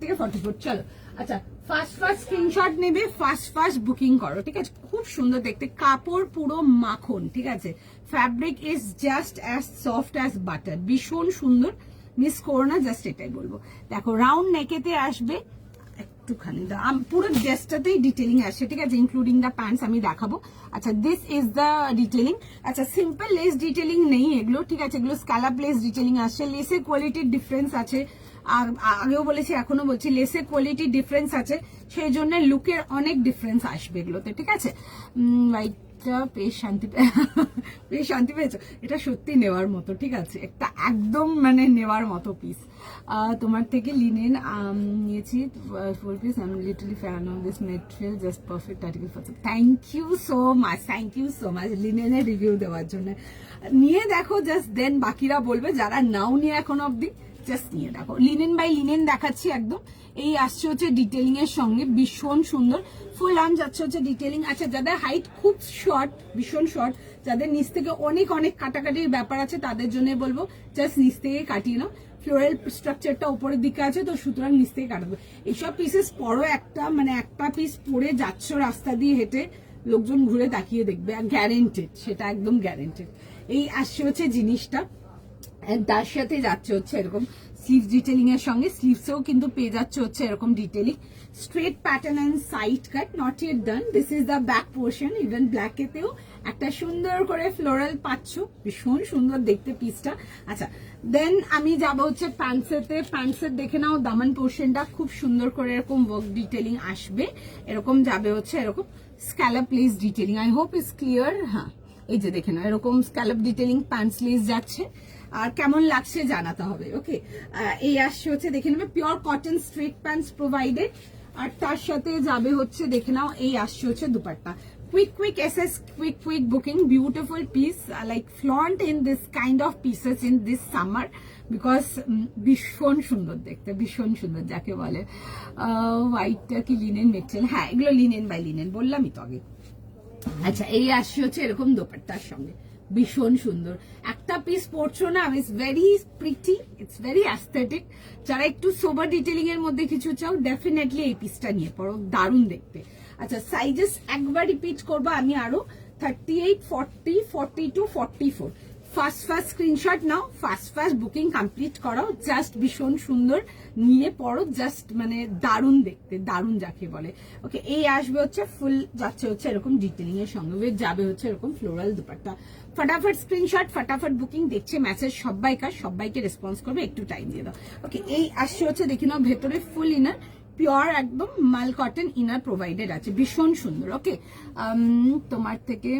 থেকে 44। চলো, আচ্ছা, ফার্স্ট স্ক্রিনশট নেবে, ফার্স্ট বুকিং করো, ঠিক আছে। খুব সুন্দর দেখতে, কাপড় পুরো মাখন, ঠিক আছে। Fabric is just as soft as butter, ভীষণ সুন্দর, মিস করো না, জাস্ট এটাই বলবো। দেখো, রাউন্ড নেকেতে আসবে, একটুখানি পুরো ড্রেসটাতেই ডিটেলিং আসছে, ঠিক আছে, ইনক্লুডিং দ্য প্যান্টস আমি দেখাবো। আচ্ছা, দিস ইজ দ্য ডিটেলিং। আচ্ছা, সিম্পল লেস ডিটেলিং নেই এগুলো, ঠিক আছে, এগুলো স্ক্যালাপ লেস ডিটেলিং আসছে। লেসের কোয়ালিটির ডিফারেন্স আছে, আর আগেও বলেছি এখনো বলছি, লেসের কোয়ালিটির ডিফারেন্স আছে, সেই জন্য লুকের অনেক ডিফারেন্স আসবে এগুলোতে, ঠিক আছে। বেশ শান্তি পেয়েছো, এটা সত্যি নেওয়ার মতো, ঠিক আছে, একটা একদম মানে নেওয়ার মতো পিস। তোমার থেকে লিনেন নিয়েছি 4 পিস, আমি literally fan of this material, just perfect article for. Thank you so much লিনেনের রিভিউ দেওয়ার জন্য। নিয়ে দেখো জাস্ট, দেন বাকিরা বলবে, যারা নাও নিয়ে এখন অব্দি জাস্ট নিয়ে দেখো, লিনেন বাই লিনেন দেখাচ্ছি একদম। এই আসছে হচ্ছে ডিটেলিং এর সঙ্গে, ভীষণ সুন্দর ফুল আর্ম যাচ্ছে হচ্ছে ডিটেলিং। আচ্ছা, যাদের হাইট খুব শর্ট, ভীষণ শর্ট, যাদের নিচ থেকে অনেক অনেক কাটাকাটির ব্যাপার আছে, তাদের জন্য বলবো জাস্ট নিচ থেকে কাটিয়ে নাও। ফ্লোরাল স্ট্রাকচারটা উপরের দিকে আছে, তো সুতরাং নিচ থেকে কাটাবো। এইসব পিসেস পরো একটা, মানে একটা পিস পরে যাচ্ছ রাস্তা দিয়ে হেঁটে, লোকজন ঘুরে তাকিয়ে দেখবে, গ্যারেন্টেড, সেটা একদম গ্যারেন্টেড। এই আসছে হচ্ছে জিনিসটা, তার সাথে যাচ্ছে হচ্ছে এরকম স্লিভ ডিটেলিং এর সঙ্গে, স্লিভসেও কিন্তু পেয়ে যাচ্ছে হচ্ছে এরকম detailing, straight pattern and side cut, not yet done. This is the back portion. Even ব্ল্যাকেতেও একটা সুন্দর করে ফ্লোরাল পাচ্ছ, ভীষণ সুন্দর দেখতে পিসটা। আচ্ছা, দেন আমি যাব হচ্ছে প্যান্টসেতে। প্যান্টসের দেখে নাও, দামান পোর্শনটা খুব সুন্দর করে এরকম ওয়ার্ক ডিটেলিং আসবে, এরকম যাবে হচ্ছে এরকম scallop less detailing. I hope is clear. হ্যাঁ, এই যে দেখে নাও, এরকম স্ক্যালপ ডিটেলিং প্যান্টস লেস যাচ্ছে, আর কেমন লাগছে জানাতে হবে। ওকে, এই আসছে হচ্ছে দেখে নেবে pure cotton straight pants provided, আর তার সাথে যাবে হচ্ছে দেখে নাও, এই আসছে হচ্ছে dupatta. quick SS, quick booking, beautiful piece, like flaunt in this kind of pieces in this summer, because ভীষণ সুন্দর দেখতে, ভীষণ সুন্দর যাকে বলে। হোয়াইটটা কি লিনেন মেটেরিয়াল? হ্যাঁ, এগুলো লিনেন বাই লিনেন, বললামই তো আগে। আচ্ছা, এই আসছে হচ্ছে এরকম দোপাট্টার সঙ্গে, ভীষণ সুন্দর একটা পিস পরছো না, it's very pretty, it's very aesthetic. যারা একটু সোবার ডিটেলিং এর মধ্যে কিছু চাও, ডেফিনেটলি এই পিসটা নিয়ে পড়ো, দারুণ দেখতে। আচ্ছা, সাইজেস একবার রিপিট করবো আমি আরো, 38, 40, 42, 44। ফার্স্ট স্ক্রিনশট নাও, ফার্স্ট বুকিং কমপ্লিট করো, জাস্ট ভীষণ সুন্দর, নিয়ে পড়ো, জাস্ট মানে দারুণ দেখতে, দারুণ যাকে বলে। ওকে, এই আসবে হচ্ছে ফুল, যাচ্ছে হচ্ছে এরকম ডিটেলিং এর সঙ্গে, যাবে হচ্ছে এরকম ফ্লোরাল দুপাট্টা। ফটাফট স্ক্রিনশট, ফটাফট বুকিং, দেখছে মেসেজ সবাইকার, সবাইকে রেসপন্স করবে, একটু টাইম দিয়ে দাও। ওকে, এই আসছে হচ্ছে দেখে নাও, ভেতরে ফুল ইনার, পিওর একদম মাল কটন ইনার প্রোভাইডেড আছে, ভীষণ সুন্দর। ওকে, তোমার থেকে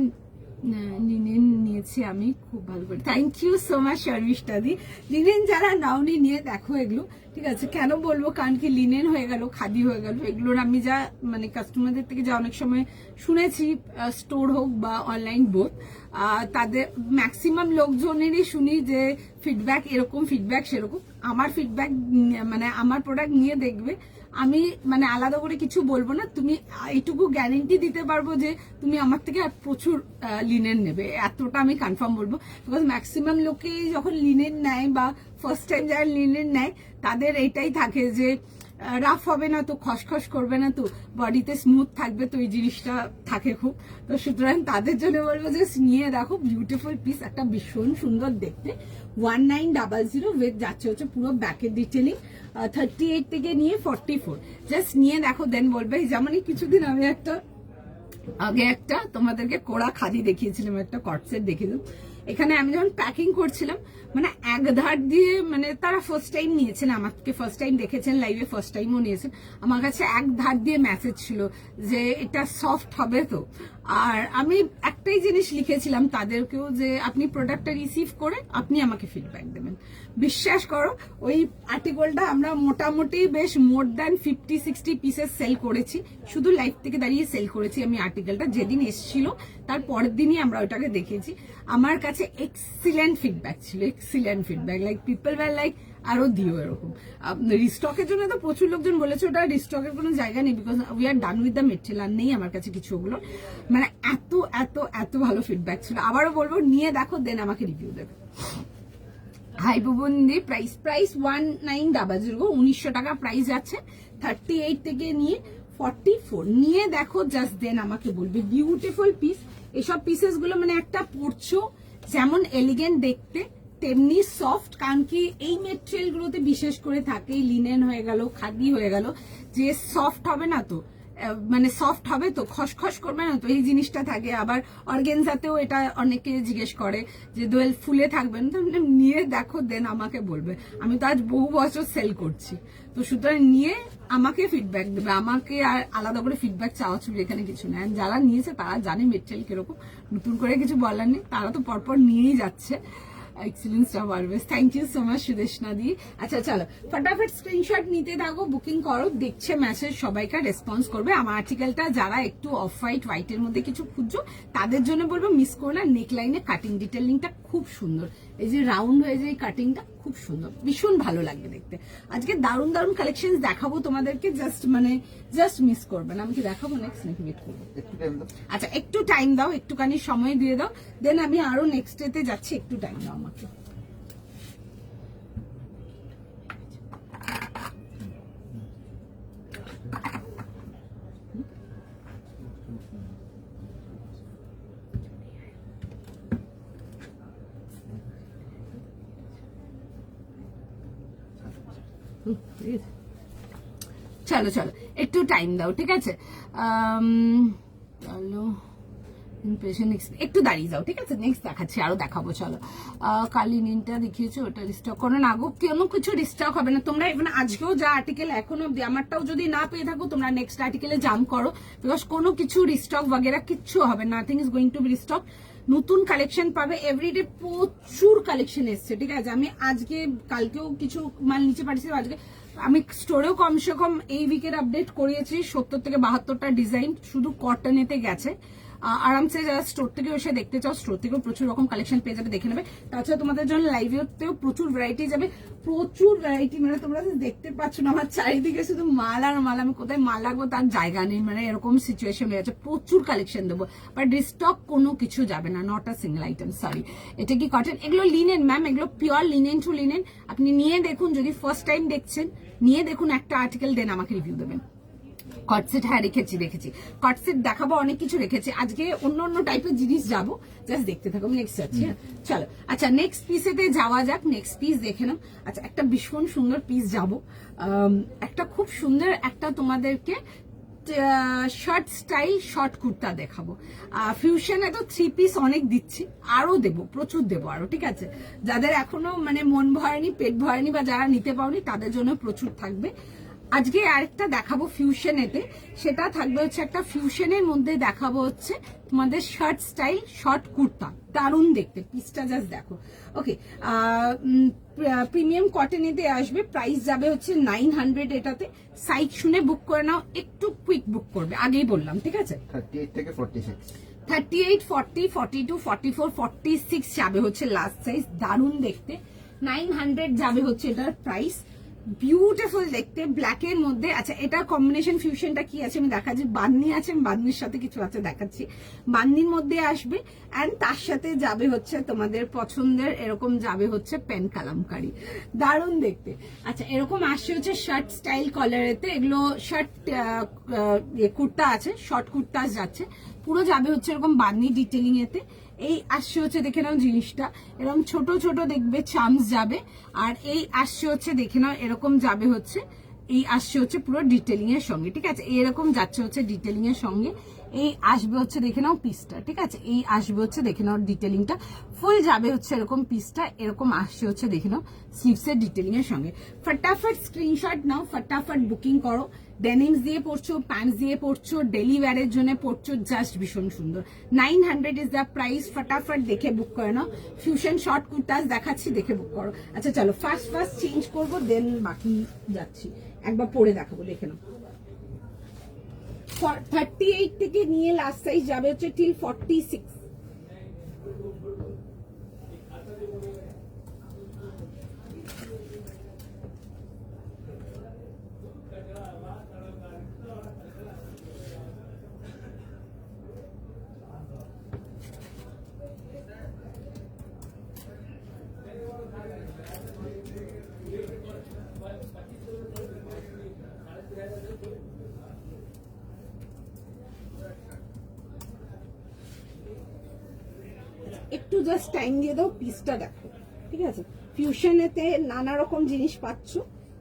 লিনেন নিয়েছি আমি, খুব ভালো করে, thank you so much Sharmishtha di. Linen যারা নাওনি, নিয়ে দেখো এগুলো, ঠিক আছে? কেন বলবো, কারণ কি লিনেন হয়ে গেল, খাদি হয়ে গেল, এগুলোর আমি যা মানে কাস্টমারদের থেকে যা অনেক সময় শুনেছি, স্টোর হোক বা অনলাইন বোথ, তাদের ম্যাক্সিমাম লোকজনেরই শুনি যে ফিডব্যাক এরকম, ফিডব্যাক সেরকম। আমার ফিডব্যাক মানে আমার প্রোডাক্ট নিয়ে দেখবে, আমি মানে আলাদা করে কিছু বলবো না, তুমি এইটুকু গ্যারেন্টি দিতে পারবো যে তুমি আমার থেকে প্রচুর লিনেন নেবে, এতটা আমি কনফার্ম বলবো। বিকজ ম্যাক্সিমাম লোকেই যখন লিনেন নেয় বা ফার্স্ট টাইম যারা লিনেন নেয়, তাদের এটাই থাকে যে রাফ হবে না তো, খসখস করবে না তো, বডিতে স্মুথ থাকবে, তো এই জিনিসটা থাকে খুব। তো সুতরাং তাদের জন্য বলবো যে নিয়ে দেখো, বিউটিফুল পিস, একটা ভীষণ সুন্দর দেখতে। 1900 উইথ যাচ্ছে হচ্ছে পুরো ব্যাকের ডিটেলিং, 38 থেকে নিয়ে 44, জাস্ট নিয়ে দেখো, দেন বলবে। যেমনই কিছুদিন আমি আগে একটা তোমাদেরকে কোড়া খাদি দেখিয়েছিলাম, একটা কটসেট দেখিয়েছিলাম। এখানে আমি যখন প্যাকিং করছিলাম, মানে এক ধার দিয়ে, মানে তারা ফার্স্ট টাইম নিয়েছেন, আমাকে ফার্স্ট টাইম দেখেছেন লাইভে, ফার্স্ট টাইমও নিয়েছেন, আমার কাছে এক ধার দিয়ে মেসেজ ছিল যে এটা সফট হবে তো। আর আমি একটাই জিনিস লিখেছিলাম তাদেরকেও, যে আপনি প্রোডাক্টটা রিসিভ করে আপনি আমাকে ফিডব্যাক দেবেন। বিশ্বাস করো, ওই আর্টিকেলটা আমরা মোটামুটি বেশ মোর দ্যান 50-60 পিসেস সেল করেছি, শুধু লাইভ থেকে দাঁড়িয়ে সেল করেছি আমি আর্টিকেলটা। যেদিন এসেছিল তার পরের দিনই আমরা ওটাকে দেখেছি। আমার কাছে এক্সিলেন্ট ফিডব্যাক ছিল, excellent feedback, like people were like আরো দিও এরকম। রিস্টকের জন্য তো প্রচুর লোকজন বলেছে, ওটা রিস্টকের কোনো জায়গা নেই, because we are done with the material, আর নেই আমার কাছে কিছু ওগুলো। মানে এত এত এত ভালো ফিডব্যাক ছিল। আবারও বলবো, নিয়ে দেখো, দেন আমাকে রিভিউ দেবে। হাই বুবন্দি, প্রাইস 1900, 1900 টাকা প্রাইস আছে, 38 থেকে নিয়ে 44, নিয়ে দেখো, জাস্ট দেন আমাকে বলবে। বিউটিফুল পিস, এসব পিসেস গুলো মানে একটা পরছো যেমন এলিগেন্ট দেখতে, তেমনি সফট। কারণ কি এই মেটেরিয়াল গুলোতে বিশেষ করে থাকে, লিনেন হয়ে গেল, খাদি হয়ে গেল, যে সফট হবে না তো, মানে সফট হবে তো, খসখস করবে না তো, এই জিনিসটা থাকে। আবার অর্গেনজাতেও এটা অনেকে জিজ্ঞেস করে যে দোয়েল ফুলে থাকবে না, তো নিয়ে দেখো, দেন আমাকে বলবে। আমি তো আজ বহু বছর সেল করছি, তো সুতরাং নিয়ে আমাকে ফিডব্যাক দেবে, আমাকে আর আলাদা করে ফিডব্যাক চাওয়া ছিল এখানে কিছু নেই। যারা নিয়েছে তারা জানে মেটেরিয়াল কিরকম, নতুন করে কিছু বলার নেই, তারা তো পরপর নিয়েই যাচ্ছে। এক্সিলেন্সটা বাড়বে। Thank you so much Sudeshna দি। আচ্ছা চলো, ফটাফট স্ক্রিনশট নিতে থাকো, বুকিং করো, দেখছে মেসেজ সবাইকার রেসপন্স করবে। আমার আর্টিকেলটা যারা একটু অফ হোয়াইটের মধ্যে কিছু খুঁজছো, তাদের জন্য বলবো মিস করো না। নেক লাইনে কাটিং ডিটেলিংটা খুব সুন্দর, এই যে রাউন্ড হয়ে যায় কাটিংটা খুব সুন্দর, ভীষণ ভালো লাগবে দেখতে। আজকে দারুণ দারুণ কালেকশন দেখাবো তোমাদেরকে, জাস্ট মিস করবে না। আমি কি দেখাবো নেক্সট নাকি ওয়েট করবো? একটু টাইম দাও। আচ্ছা একটু টাইম দাও, একটুখানি সময় দিয়ে দাও, দেন আমি আরো নেক্সট ডেতে যাচ্ছি, একটু টাইম দাও আমাকে। চলো চলো একটু টাইম দাও, ঠিক আছে? চলো ইমপ্রেশন একটু দাঁড়িয়ে যাও, ঠিক আছে? নেক্সট দেখাচ্ছি, আরো দেখাবো। চলো কালি নিনটা দেখিয়েছো, ওটা রিস্টক করো না গো, কোনো কিছু রিস্টক হবে না। তোমরা মানে আজকেও যা আর্টিকেল এখনো অব্দি, আমারটাও যদি না পেয়ে থাকো তোমরা নেক্সট আর্টিকেলে জাম্প করো, বিকজ কোনো কিছু রিস্টক বগেরা কিচ্ছু হবে, nothing is going to be restock. নতুন কালেকশন পাবে এভরিডে, প্রচুর কালেকশন এসছে, ঠিক আছে? আমি আজকে কালকেও কিছু মাল নিচে পাঠিয়েছি, আজকে আমি স্টোরেও কমসে কম এই উইকের আপডেট করিয়েছি 70 থেকে 72টা ডিজাইন শুধু কটনেতে গেছে। আরামসে যারা স্টোর থেকে এসে দেখতে চাও, স্টোর থেকেও প্রচুর রকম কালেকশন পেয়ে যাবে, দেখে নেবে। তাছাড়া তোমাদের জন্য লাইভেতেও প্রচুর ভ্যারাইটি যাবে, প্রচুর ভ্যারাইটি। মানে তোমরা দেখতে পাচ্ছ না, আমার চারিদিকে শুধু মাল আর মাল, আমি কোথায় মাল রাখবো তার জায়গা নেই, মানে এরকম সিচুয়েশন হয়ে যাচ্ছে। প্রচুর কালেকশন দেবো, বাট রিস্টক কোনো কিছু যাবে না, not a single item. Sorry, এটা কি কটন? এগুলো লিনেন ম্যাম, এগুলো পিওর লিনেন টু লিনেন। আপনি নিয়ে দেখুন, যদি ফার্স্ট টাইম দেখছেন নিয়ে দেখুন একটা আর্টিকেল, দেন আমাকে রিভিউ দেবেন। কটসেট হ্যাঁ দেখেছি কটসেট দেখাবো, অনেক কিছু রেখেছি। আজকে অন্য অন্য টাইপের জিনিস যাবো, জাস্ট দেখতে থাকো। নেক্সট যাচ্ছি, হ্যাঁ চলো। আচ্ছা নেক্সট পিসেতে যাওয়া যাক, নেক্সট পিস দেখে নাও। আচ্ছা একটা ভীষণ সুন্দর পিস যাবো, একটা খুব সুন্দর একটা তোমাদেরকে শার্ট স্টাইল শর্ট কুর্তা দেখাবো। ফিউশনে তো 3 পিস অনেক দিচ্ছি, আরো দেবো, প্রচুর দেবো আরো, ঠিক আছে? যাদের এখনো মানে মন ভরেনি, পেট ভরেনি, বা যারা নিতে পাওনি তাদের জন্য প্রচুর থাকবে। আজকে আরেকটা দেখাবো ফিউশনেতে, সেটা থাকবে হচ্ছে একটা ফিউশনের মধ্যে দেখাবো হচ্ছে তোমাদের শার্ট স্টাইল শর্ট কুর্তা, দারুণ দেখতে। পিসটা জাস্ট দেখো। ওকে, প্রিমিয়াম কটনেতে আসবে, প্রাইস যাবে হচ্ছে 900। এটাতে সাইজ শুনে বুক করে নাও, একটু কুইক বুক করবে, আগেই বললাম, ঠিক আছে? 38 থেকে 46, 38, 40, 42, 44, 46 যাবে হচ্ছে লাস্ট সাইজ, দারুণ দেখতে। 900 যাবে হচ্ছে এটার প্রাইস, বিউটিফুল দেখতে, ব্ল্যাকের মধ্যে। আচ্ছা এটা কম্বিনেশন ফিউশনটা কি আছে আমি দেখাচ্ছি। বান্নি আছে, বান্নির সাথে কিছু আছে দেখাচ্ছি। বান্নির মধ্যে আসবে, অ্যান্ড তার সাথে যাবে হচ্ছে তোমাদের পছন্দের এরকম যাবে হচ্ছে পেন কালামকারি, দারুণ দেখতে। আচ্ছা এরকম আসছে হচ্ছে শার্ট স্টাইল কলারেতে, এগুলো শার্ট কুর্তা আছে, শর্ট কুর্তা যাচ্ছে, পুরো যাবে হচ্ছে এরকম বান্নি ডিটেলিং এতে। এই আসছে হচ্ছে দেখে নাও জিনিসটা, এরকম ছোট ছোট দেখবে চামস যাবে। আর এই আসছে হচ্ছে দেখে নাও এরকম যাবে হচ্ছে, এই আসছে হচ্ছে পুরো ডিটেলিং এর সঙ্গে, ঠিক আছে? এরকম যাচ্ছে হচ্ছে ডিটেলিং এর সঙ্গে। এই আসবে হচ্ছে দেখে নাও পিসটা, ঠিক আছে? এই আসবে হচ্ছে দেখে নাও ডিটেলিংটা ফুল যাবে হচ্ছে এরকম পিসটা, এরকম আসছে হচ্ছে দেখে নাও স্লিভস এর ডিটেলিং এর সঙ্গে। ফটাফট স্ক্রিনশট নাও, ফটাফট বুকিং করো। ডেনিমস দিয়ে পড়ছো, প্যান্টস দিয়ে পড়ছো, ডেলি ওয়্যারের জন্য পড়ছো, জাস্ট ভীষণ সুন্দর। 900 ইজ দ্য প্রাইস, ফটাফট দেখে বুক করে নাও। ফিউশন শর্ট কুর্তাস দেখাচ্ছি, দেখে বুক করো। আচ্ছা চলো ফার্স্ট চেঞ্জ করবো, দেন বাকি যাচ্ছি, একবার পরে দেখাবো, দেখে নাও। 38 থেকে নিয়ে লাস্ট সাইজ যাবে হচ্ছে টিল 46। একটু জাস্ট টাইম দিয়ে দাও, পিসটা দেখো, ঠিক আছে? ফিউশনেতে নানা রকম জিনিস পাচ্ছ,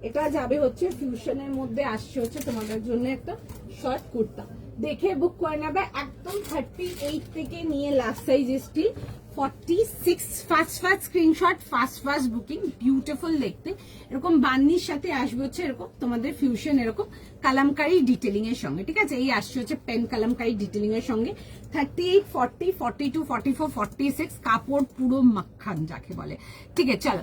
এটা যাবে হচ্ছে ফিউশনের মধ্যে আসছে হচ্ছে তোমাদের জন্য একটা শর্ট কুর্তা, দেখে বুক করে নেবে একদম। 38 থেকে নিয়ে last size still 46। First screenshot, first booking, beautiful দেখতে। এরকম বান্নির সাথে আসবে হচ্ছে এরকম তোমাদের ফিউশন এরকম কালামকারি ডিটেলিং এর সঙ্গে, ঠিক আছে? এই আসছে হচ্ছে পেন কালামকারি ডিটেলিং এর সঙ্গে। 38, 40, 42, 44, 46 কাপড় পুরো মাখান যাকে বলে, ঠিক আছে? চলো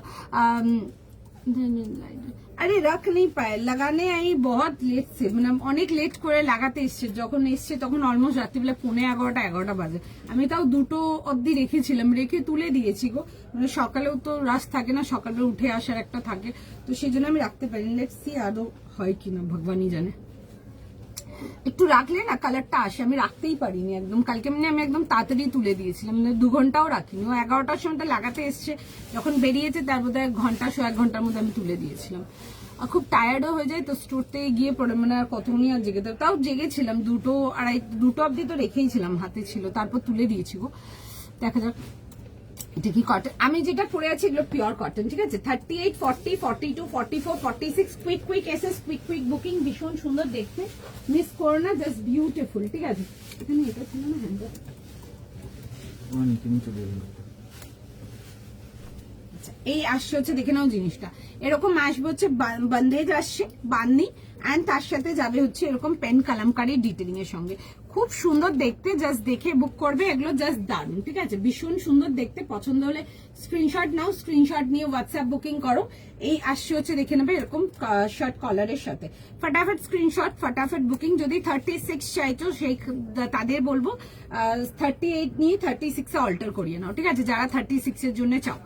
আরে রাখ নেই পায় লাগানে আই বহুত লেট সে মানে অনেক লেট করে লাগাতে এসছে, যখন এসছে তখন অলমোস্ট রাত্রিবেলা 11:30 বাজে। আমি তাও 2টো অবধি রেখেছিলাম, রেখে তুলে দিয়েছি গো, মানে সকালেও তো রাশ থাকে না, সকালে উঠে আসার একটা থাকে, তো সেই জন্য আমি রাখতে পারিনি। লেটস সি আদৌ হয় কিনা ভগবানই জানে। একটু রাখলে না কালারটা আসে, আমি রাখতেই পারিনি একদম কালকে, মানে আমি একদম তাড়াতাড়ি তুলে দিয়েছিলাম, মানে 2 ঘন্টাও রাখিনি। ও 11টার সময়টা লাগাতে এসছে, যখন বেরিয়েছে তার বোধহয় 1 ঘন্টার মধ্যে আমি তুলে দিয়েছিলাম। আর খুব টায়ার্ডও হয়ে যায় তো, স্টোরতে গিয়ে পড়ে মানে আর কতক্ষণই আর জেগে, তাও জেগেছিলাম 2 অব্দি তো রেখেই ছিলাম, হাতে ছিল, তারপর তুলে দিয়েছি গো। দেখা যাক এটা কি কটন। আমি যেটা পরে আছি এগুলো পিওর কটন, ঠিক আছে। 38, 40, 42, 44, 46 কুইক এসএস, কুইক বুকিং, ভীষণ সুন্দর দেখতে, মিস করো না, জাস্ট বিউটিফুল, ঠিক আছে। এখানে এটা ছিল না হ্যান্ডেল, আচ্ছা এই আসছে হচ্ছে, দেখে নাও জিনিসটা এরকম আসবে হচ্ছে, বন্দেজ আসছে বান্নি, এন্ড তার সাথে যাবে হচ্ছে এরকম পেন কালামকারী ডিটেলিং এর সঙ্গে, খুব সুন্দর দেখতে, জাস্ট দেখে বুক করবে, এগুলো জাস্ট দারুন, ঠিক আছে, ভীষণ সুন্দর দেখতে। পছন্দ হলে স্ক্রিনশট নাও, স্ক্রিনশট নিয়ে হোয়াটসঅ্যাপ বুকিং করো। এই আসছে হচ্ছে দেখে নেবে এরকম শার্ট কলারের সাথে, ফটাফট স্ক্রিনশট, ফটাফট বুকিং। যদি 36 চাইছো সেই তাদের বলবো 38 নিয়ে 36 এ অল্টার করিয়ে নাও, ঠিক আছে, যারা 36 এর জন্য চাও।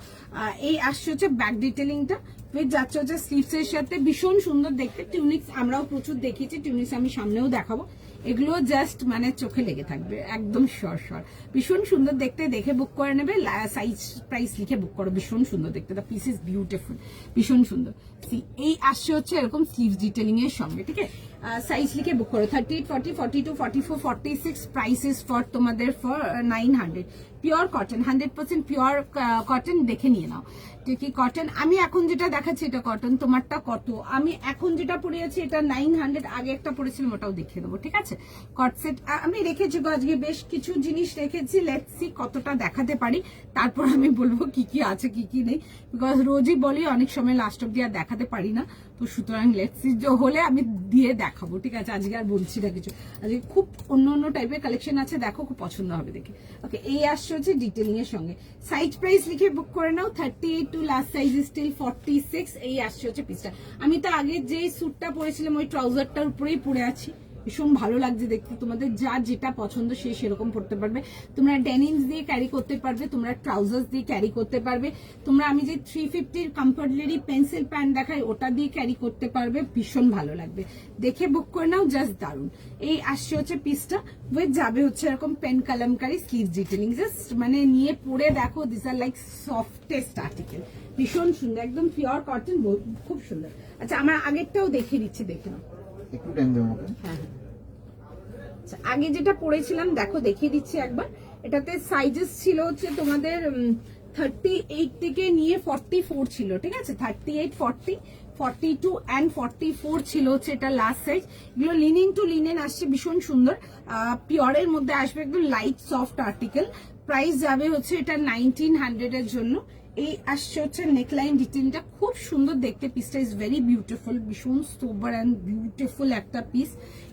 এই আসছে হচ্ছে ব্যাক ডিটেলিংটা, যাচ্ছে হচ্ছে স্লিভস এর সাথে, ভীষণ সুন্দর দেখতে। টিউনিক্স আমরাও প্রচুর দেখিয়েছি, টিউনিক্স আমি সামনেও দেখাবো, এগুলো জাস্ট মানে চোখে লেগে থাকবে, একদম সর ভীষণ সুন্দর দেখতে, দেখে বুক করে নেবে, সাইজ প্রাইস লিখে বুক করো, ভীষণ সুন্দর দেখতে, দ্য পিস ইজ বিউটিফুল, ভীষণ সুন্দর। এই আসছে হচ্ছে এরকম স্লিভস ডিটেলিং এর সঙ্গে, ঠিক আছে, সাইজ লিখে বুক করো, 38, 40, 42, 44, 46, প্রাইস ইজ ফর তোমাদের for 900, pure cotton, 100% pure cotton, দেখে নিয়ে নাও কি কটন। আমি এখন যেটা দেখাচ্ছি এটা কটন, তোমারটা কত, আমি এখন যেটা পরে আছি এটা 900, আগে একটা পরেছিলাম ওটাও দেখিয়ে দেবো, ঠিক আছে। কটসেট আমি রেখেছি গো, আজকে বেশ কিছু জিনিস রেখেছি, লেটস সি কতটা দেখাতে পারি, তারপর আমি বলবো কি কি আছে কি কি নেই, বিকজ রোজই বলি অনেক সময় লাস্ট অব্দি আর দেখাতে পারি না, তো সুতরাং লেটস সি হলে আমি দিয়ে দেখাবো, ঠিক আছে, আজকে আর বলছি না কিছু, আজকে খুব অন্য টাইপের কালেকশন আছে, দেখো খুব পছন্দ হবে দেখে। ওকে, এই আসছে হচ্ছে ডিটেলিং এর সঙ্গে, সাইজ প্রাইস লিখে বুক করে নাও, 38 টু লাস্ট সাইজ স্টিল 46। এই আসছে হচ্ছে পিসটা, আমি তো আগে যে স্যুটটা পরেছিলাম ওই ট্রাউজারটার উপরেই পরে আছি, ভীষণ ভালো লাগছে দেখতে, তোমাদের যার যেটা পছন্দ সে সেরকম পড়তে পারবে, তোমরা ডেনিমস দিয়ে ক্যারি করতে পারবে, তোমরা ট্রাউজার্স দিয়ে ক্যারি করতে পারবে, তোমরা আমি যে 350 কমফর্টলি পেন্সিল প্যান্ট দেখাই ওটা দিয়ে ক্যারি করতে পারবে, ভীষণ ভালো লাগবে, দেখে বুক করে নাও, জাস্ট দারুন। এই আসছে হচ্ছে পিসটা, উইথ যাবে হচ্ছে এরকম pen Kalamkari sleeve detailing, just মানে নিয়ে পরে দেখো, this are like softest article, ভীষণ সুন্দর, একদম পিওর কটন, খুব সুন্দর। আচ্ছা আমার আগেরটাও দেখিয়ে দিচ্ছি, দেখে নাও, একটু টাইম দেবো আমাকে। হ্যাঁ আচ্ছা, আগে যেটা পড়েছিলাম দেখো দেখিয়ে দিচ্ছি একবার, এটাতে সাইজেস ছিল হচ্ছে তোমাদের 38 থেকে নিয়ে 44 ছিল, ঠিক আছে, 38, 40, 42 and 44 ছিল হচ্ছে এটা লাস্ট সাইজ। এগুলো লিনেন টু লিনেন আসছে, ভীষণ সুন্দর, পিওরের মধ্যে আসবে, একদম লাইট সফট আর্টিকেল, প্রাইস যাবে হচ্ছে এটা 1900 এর জন্য। এই আসছে হচ্ছে নেকলাইন ডিটেইলটা, খুব সুন্দর দেখতে, পিসটা ইজ ভেরি বিউটিফুল, ভীষণ সোবার অ্যান্ড বিউটিফুল একটা পিস,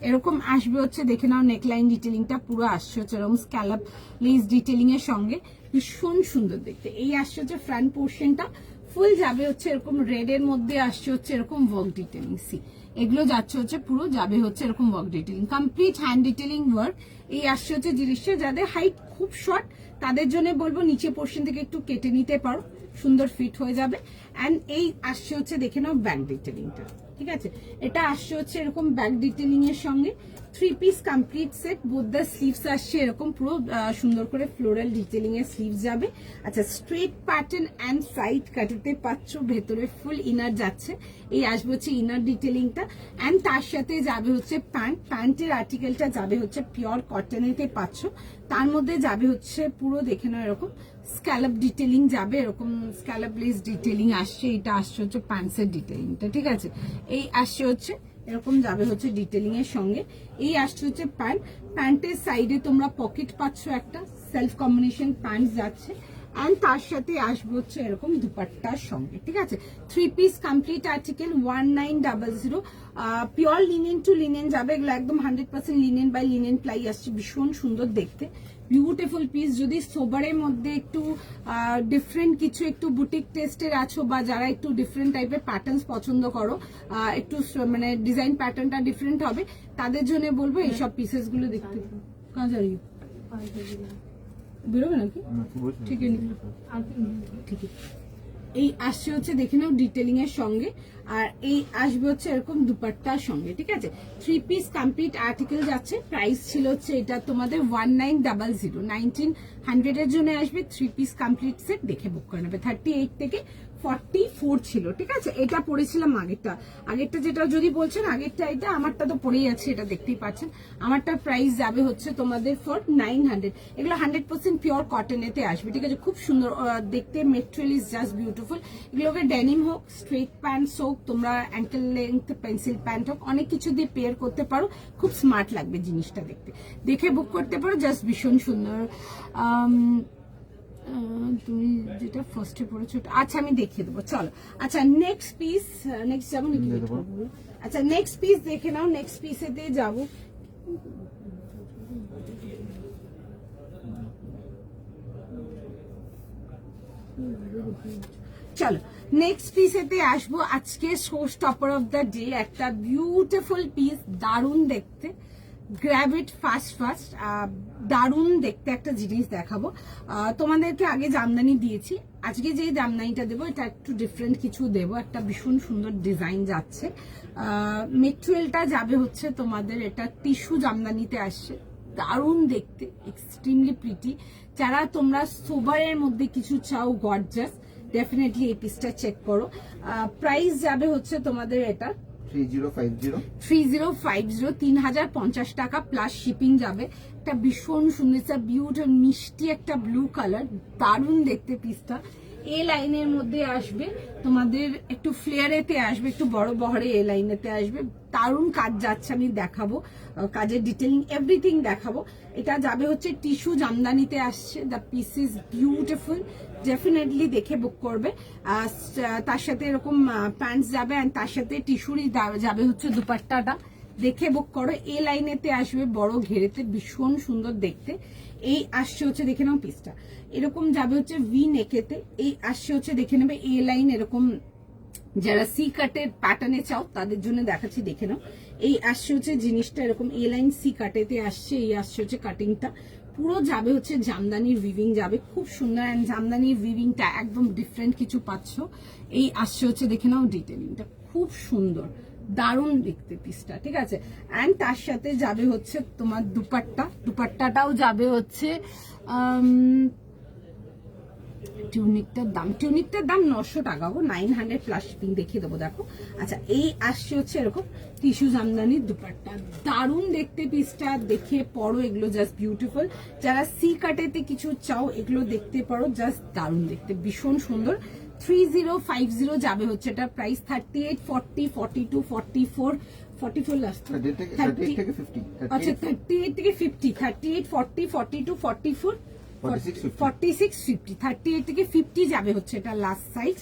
এরকম আসবে হচ্ছে, দেখে নাও নেকলাইন ডিটেলিংটা পুরো আসছে হচ্ছে এরকম স্ক্যালপ লেস ডিটেলিং এর সঙ্গে, ভীষণ সুন্দর দেখতে। এই আসছে হচ্ছে ফ্রন্ট পোর্শনটা, ফুল যাবে হচ্ছে এরকম রেড এর মধ্যে আসছে হচ্ছে এরকম ওয়ার্ক ডিটেলিং, সি এগুলো যাচ্ছে হচ্ছে পুরো যাবে হচ্ছে এরকম work detailing, complete hand detailing work. এই আসছে হচ্ছে জিনিসটা, যাদের হাইট খুব শর্ট তাদের জন্য বলবো নিচে পোর্শন থেকে একটু কেটে নিতে পারো, সুন্দর ফিট হয়ে যাবে। অ্যান্ড এই আসছে হচ্ছে দেখে নাও ব্যাক ডিটেলিংটা, ঠিক আছে, এটা আসছে হচ্ছে এরকম ব্যাক ডিটেলিং এর সঙ্গে 3 piece complete set, both the sleeves আসছে এরকম পুরো সুন্দর করে ফ্লোরাল ডিটেলিং এর স্লিভস যাবে। আচ্ছা স্ট্রেট প্যাটার্ন অ্যান্ড সাইড কাটিতে পাচ্ছ, ভেতরে ফুল ইনার যাচ্ছে, এই আসবে হচ্ছে ইনার ডিটেলিংটা, অ্যান্ড তার সাথে যাবে হচ্ছে প্যান্টের আর্টিকেলটা যাবে হচ্ছে পিওর কটনেতে পাচ্ছ, তার মধ্যে যাবে হচ্ছে পুরো দেখে নাও এরকম স্ক্যালপ ডিটেলিং যাবে, এরকম স্ক্যালপ লেস ডিটেলিং আসছে, এটা আসছে হচ্ছে প্যান্টসের ডিটেলিংটা, ঠিক আছে, এই আসছে হচ্ছে এরকম যাবে হচ্ছে ডিটেলিং এর সঙ্গে। এই আসছে হচ্ছে প্যান্টের সাইডে তোমরা পকেট পাচ্ছ, একটা সেলফ কম্বিনেশন প্যান্ট যাচ্ছে, এন্ড তার সাথে আসবে হচ্ছে এরকম দুপাট্টার সঙ্গে, ঠিক আছে, 3 piece complete article 1900, pure linen to linen যাবে, এগুলো একদম 100% লিনেন বাই লিনেন প্লাই আসছে, ভীষণ সুন্দর দেখতে, বিউটিফুল পিস। যদি সোবারের মধ্যে একটু ডিফারেন্ট কিছু, একটু বুটিক টেস্টের আছো বা যারা একটু ডিফারেন্ট টাইপের প্যাটার্নস পছন্দ করো, একটু মানে ডিজাইন প্যাটার্নটা ডিফারেন্ট হবে, তাদের জন্য বলবো এইসব পিসেস গুলো দেখতে। কাজ আর বেরোবে নাকি? ঠিক আছে, ঠিক আছে। এই আসছে হচ্ছে দেখে নাও ডিটেলিং এর সঙ্গে, আর এই আসবে হচ্ছে এরকম দুপাট্টার সঙ্গে, ঠিক আছে। 3 পিস কমপ্লিট আর্টিকেল যাচ্ছে। প্রাইস ছিল হচ্ছে এটা তোমাদের 1900, 1900 এর জন্য আসবে। 3 পিস কমপ্লিট সেট দেখে বুক করে নেবে। 38 থেকে 44 ছিল, ঠিক আছে। এটা পরেছিলাম আগেরটা যেটা যদি বলছেন আগেরটা, এটা আমারটা তো পরেই আছে, এটা দেখতেই পাচ্ছেন। আমারটার প্রাইস যাবে হচ্ছে তোমাদের ফর 900। এগুলো 100% পিওর কটনেতে আসবে, ঠিক আছে। খুব সুন্দর দেখতে, মেটেরিয়াল ইজ জাস্ট বিউটিফুল। এগুলোকে ডেনিম হোক, স্ট্রেট প্যান্টস হোক, তোমরা অ্যাঙ্কেল লেন্থ পেন্সিল প্যান্ট হোক, অনেক কিছু দিয়ে পেয়ার করতে পারো। খুব স্মার্ট লাগবে জিনিসটা দেখতে, দেখে বুক করতে পারো। জাস্ট ভীষণ সুন্দর। তুমি যেটা ফার্স্টে পড়েছো, আচ্ছা আমি দেখিয়ে দেবো, চলো। আচ্ছা নেক্সট পিস, নেক্সট যাবো নাকি? আচ্ছা নেক্সট পিস দেখে নাও। নেক্সট পিসেতে যাবো। চলো নেক্সট পিসেতে আসবো। আজকে show stopper of the day, একটা বিউটিফুল পিস, দারুণ দেখতে। Grab it fast. দারুণ দেখতে একটা জিনিস দেখাবো তোমাদেরকে। আগে জামদানি দিয়েছি, আজকে যে জামদানিটা দেবো এটা একটু ডিফারেন্ট কিছু দেবো। একটা ভীষণ সুন্দর ডিজাইন যাচ্ছে। মেটেরিয়ালটা যাবে হচ্ছে তোমাদের, এটা টিস্যু জামদানিতে আসছে। দারুণ দেখতে, এক্সট্রিমলি প্রিটি। যারা তোমরা সোবারের মধ্যে কিছু চাও গর্জাস, ডেফিনেটলি এই পিসটা চেক করো। প্রাইস যাবে হচ্ছে তোমাদের এটা 3050, 3050 টাকা প্লাস শিপিং যাবে। একটা ভীষণ সুন্দর বিউটিফুল মিষ্টি একটা ব্লু কালার, দারুণ দেখতে পিসটা। এ লাইনের মধ্যে আসবে তোমাদের, একটু ফ্লেয়ারেতে আসবে, একটু বড় বহরে এ লাইনেতে আসবে। দারুণ কাজ যাচ্ছে, আমি দেখাবো কাজের ডিটেলিং এভরিথিং দেখাবো। এটা যাবে হচ্ছে টিস্যু জামদানিতে আসছে। The piece is beautiful, definitely দেখে বুক করবে। তার সাথে এরকম প্যান্টস যাবে, আর তার সাথে টিস্যুরই যাবে হচ্ছে দুপাট্টাটা। দেখে বুক করো। এ লাইনেতে আসবে বড় ঘেরেতে, ভীষণ সুন্দর দেখতে। এই আসছে হচ্ছে দেখে নাও পিসটা, এরকম যাবে হচ্ছে ভি নেকেতে। এই আসছে হচ্ছে দেখে নেবে এ লাইন এরকম। যারা সি কাটের প্যাটার্নে চাও তাদের জন্য দেখাচ্ছি, দেখে নাও। এই আসছে হচ্ছে জিনিসটা এরকম এ লাইন সি কাটেতে আসছে। এই আসছে হচ্ছে কাটিংটা, পুরো যাবে হচ্ছে জামদানির উইভিং যাবে, খুব সুন্দর। অ্যান্ড জামদানির উইভিংটা একদম ডিফারেন্ট কিছু পাচ্ছ। এই আসছে হচ্ছে দেখে নাও ডিটেলিংটা, খুব সুন্দর, দারুণ দেখতে পিসটা, ঠিক আছে। অ্যান্ড তার সাথে যাবে হচ্ছে তোমার দুপাট্টাটাও যাবে হচ্ছে টিউনিকটার দাম 900 টাকা গো, 900 প্লাস শিপিং, দেখিয়ে দেবো দেখো। আচ্ছা এই আসছে হচ্ছে এরকম টিস্যু জামদানির দুপাট্টা, দারুণ দেখতে পিসটা, দেখে পড়ো। এগুলো জাস্ট বিউটিফুল। যারা সি কাটেতে কিছু চাও এগুলো দেখতে পারো, জাস্ট দারুণ দেখতে, ভীষণ সুন্দর। 3050 যাবে হচ্ছে এটা প্রাইস। 38, 40, 42, 44 লাস্ট, 38 থেকে 50। আচ্ছা 38 থেকে 50, 38, 40, 42, 44, 46, 50, 38 থেকে 50 যাবে হচ্ছে এটা লাস্ট সাইজ।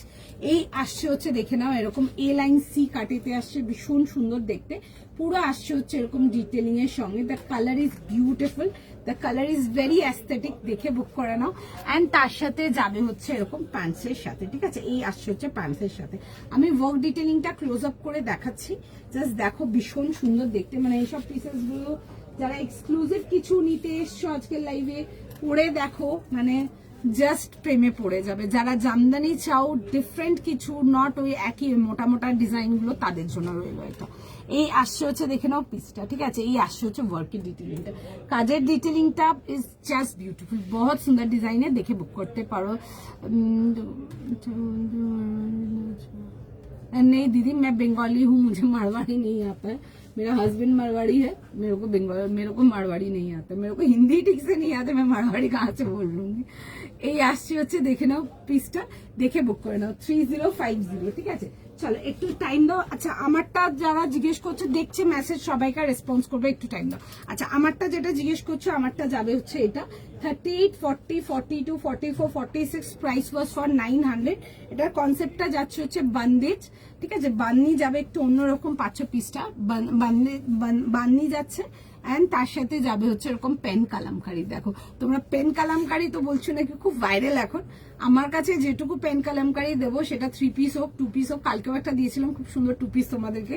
এই আসছে হচ্ছে দেখে নাও এরকম এ লাইন সি কাটিতে আসছে, ভীষণ সুন্দর দেখতে। পুরো আসছে হচ্ছে এরকম ডিটেলিং এর সঙ্গে। The colour is beautiful, the colour is very aesthetic, দেখে বুক করে নাও। অ্যান্ড তার সাথে যাবে হচ্ছে এরকম প্যান্টসের সাথে, ঠিক আছে। এই আসছে হচ্ছে প্যান্টসের সাথে। আমি ওয়ার্ক ডিটেলিংটা ক্লোজ আপ করে দেখাচ্ছি, জাস্ট দেখো, ভীষণ সুন্দর দেখতে। মানে এইসব পিসেস গুলো যারা এক্সক্লুসিভ কিছু নিতে এসছো আজকের লাইভে, পরে দেখো, মানে জাস্ট প্রেমে পড়ে যাবে। যারা জামদানি চাও ডিফারেন্ট কিছু, নট ওই একই মোটা মোটা ডিজাইন গুলো, তাদের জন্য রইলো এটা। এই আসছে হচ্ছে দেখে নাও পিসটা, ঠিক আছে। এই আসছে হচ্ছে ওয়ার্কের ডিটেলিংটা, কাজের ডিটেলিংটা ইজ জাস্ট বিউটিফুল, বহুত সুন্দর ডিজাইনে, দেখে বুক করতে পারো। नहीं दीदी मैं बंगाली हूँ, मुझे मारवाड़ी नहीं आता है। मेरा हस्बैंड मारवाड़ी है, मेरे को मारवाड़ी नहीं आता, मेरे को हिंदी ठीक से नहीं आता, मैं मारवाड़ी कहाँ से बोल लूंगी। এই আসছে হচ্ছে দেখে নাও পিসটা, দেখে বুক করে নাও। 3050, ঠিক আছে। চলো একটু টাইম দাও। আচ্ছা আমারটা যারা জিজ্ঞেস করছো, দেখছে মেসেজ, সবাইকার রেসপন্স করবে, একটু টাইম দাও। আচ্ছা আমারটা যেটা জিজ্ঞেস করছো, আমারটা যাবে হচ্ছে এটা 38, 40, 42, 44, 46, প্রাইস ওয়াজ ফর 900। এটার কনসেপ্টটা যাচ্ছে হচ্ছে বান্দেজ, ঠিক আছে। বান্নি যাবে একটু অন্যরকম, পাচ্ছ পিসটা বান্নি যাচ্ছে। অ্যান্ড তার সাথে যাবে হচ্ছে এরকম পেন কালামকারি। দেখো তোমরা পেন কালামকারি তো বলছো নাকি খুব ভাইরাল এখন, আমার কাছে যেটুকু পেন কালামকারি দেবো সেটা 3 পিস হোক 2 পিস হোক, কালকেও একটা দিয়েছিলাম খুব সুন্দর 2 পিস তোমাদেরকে,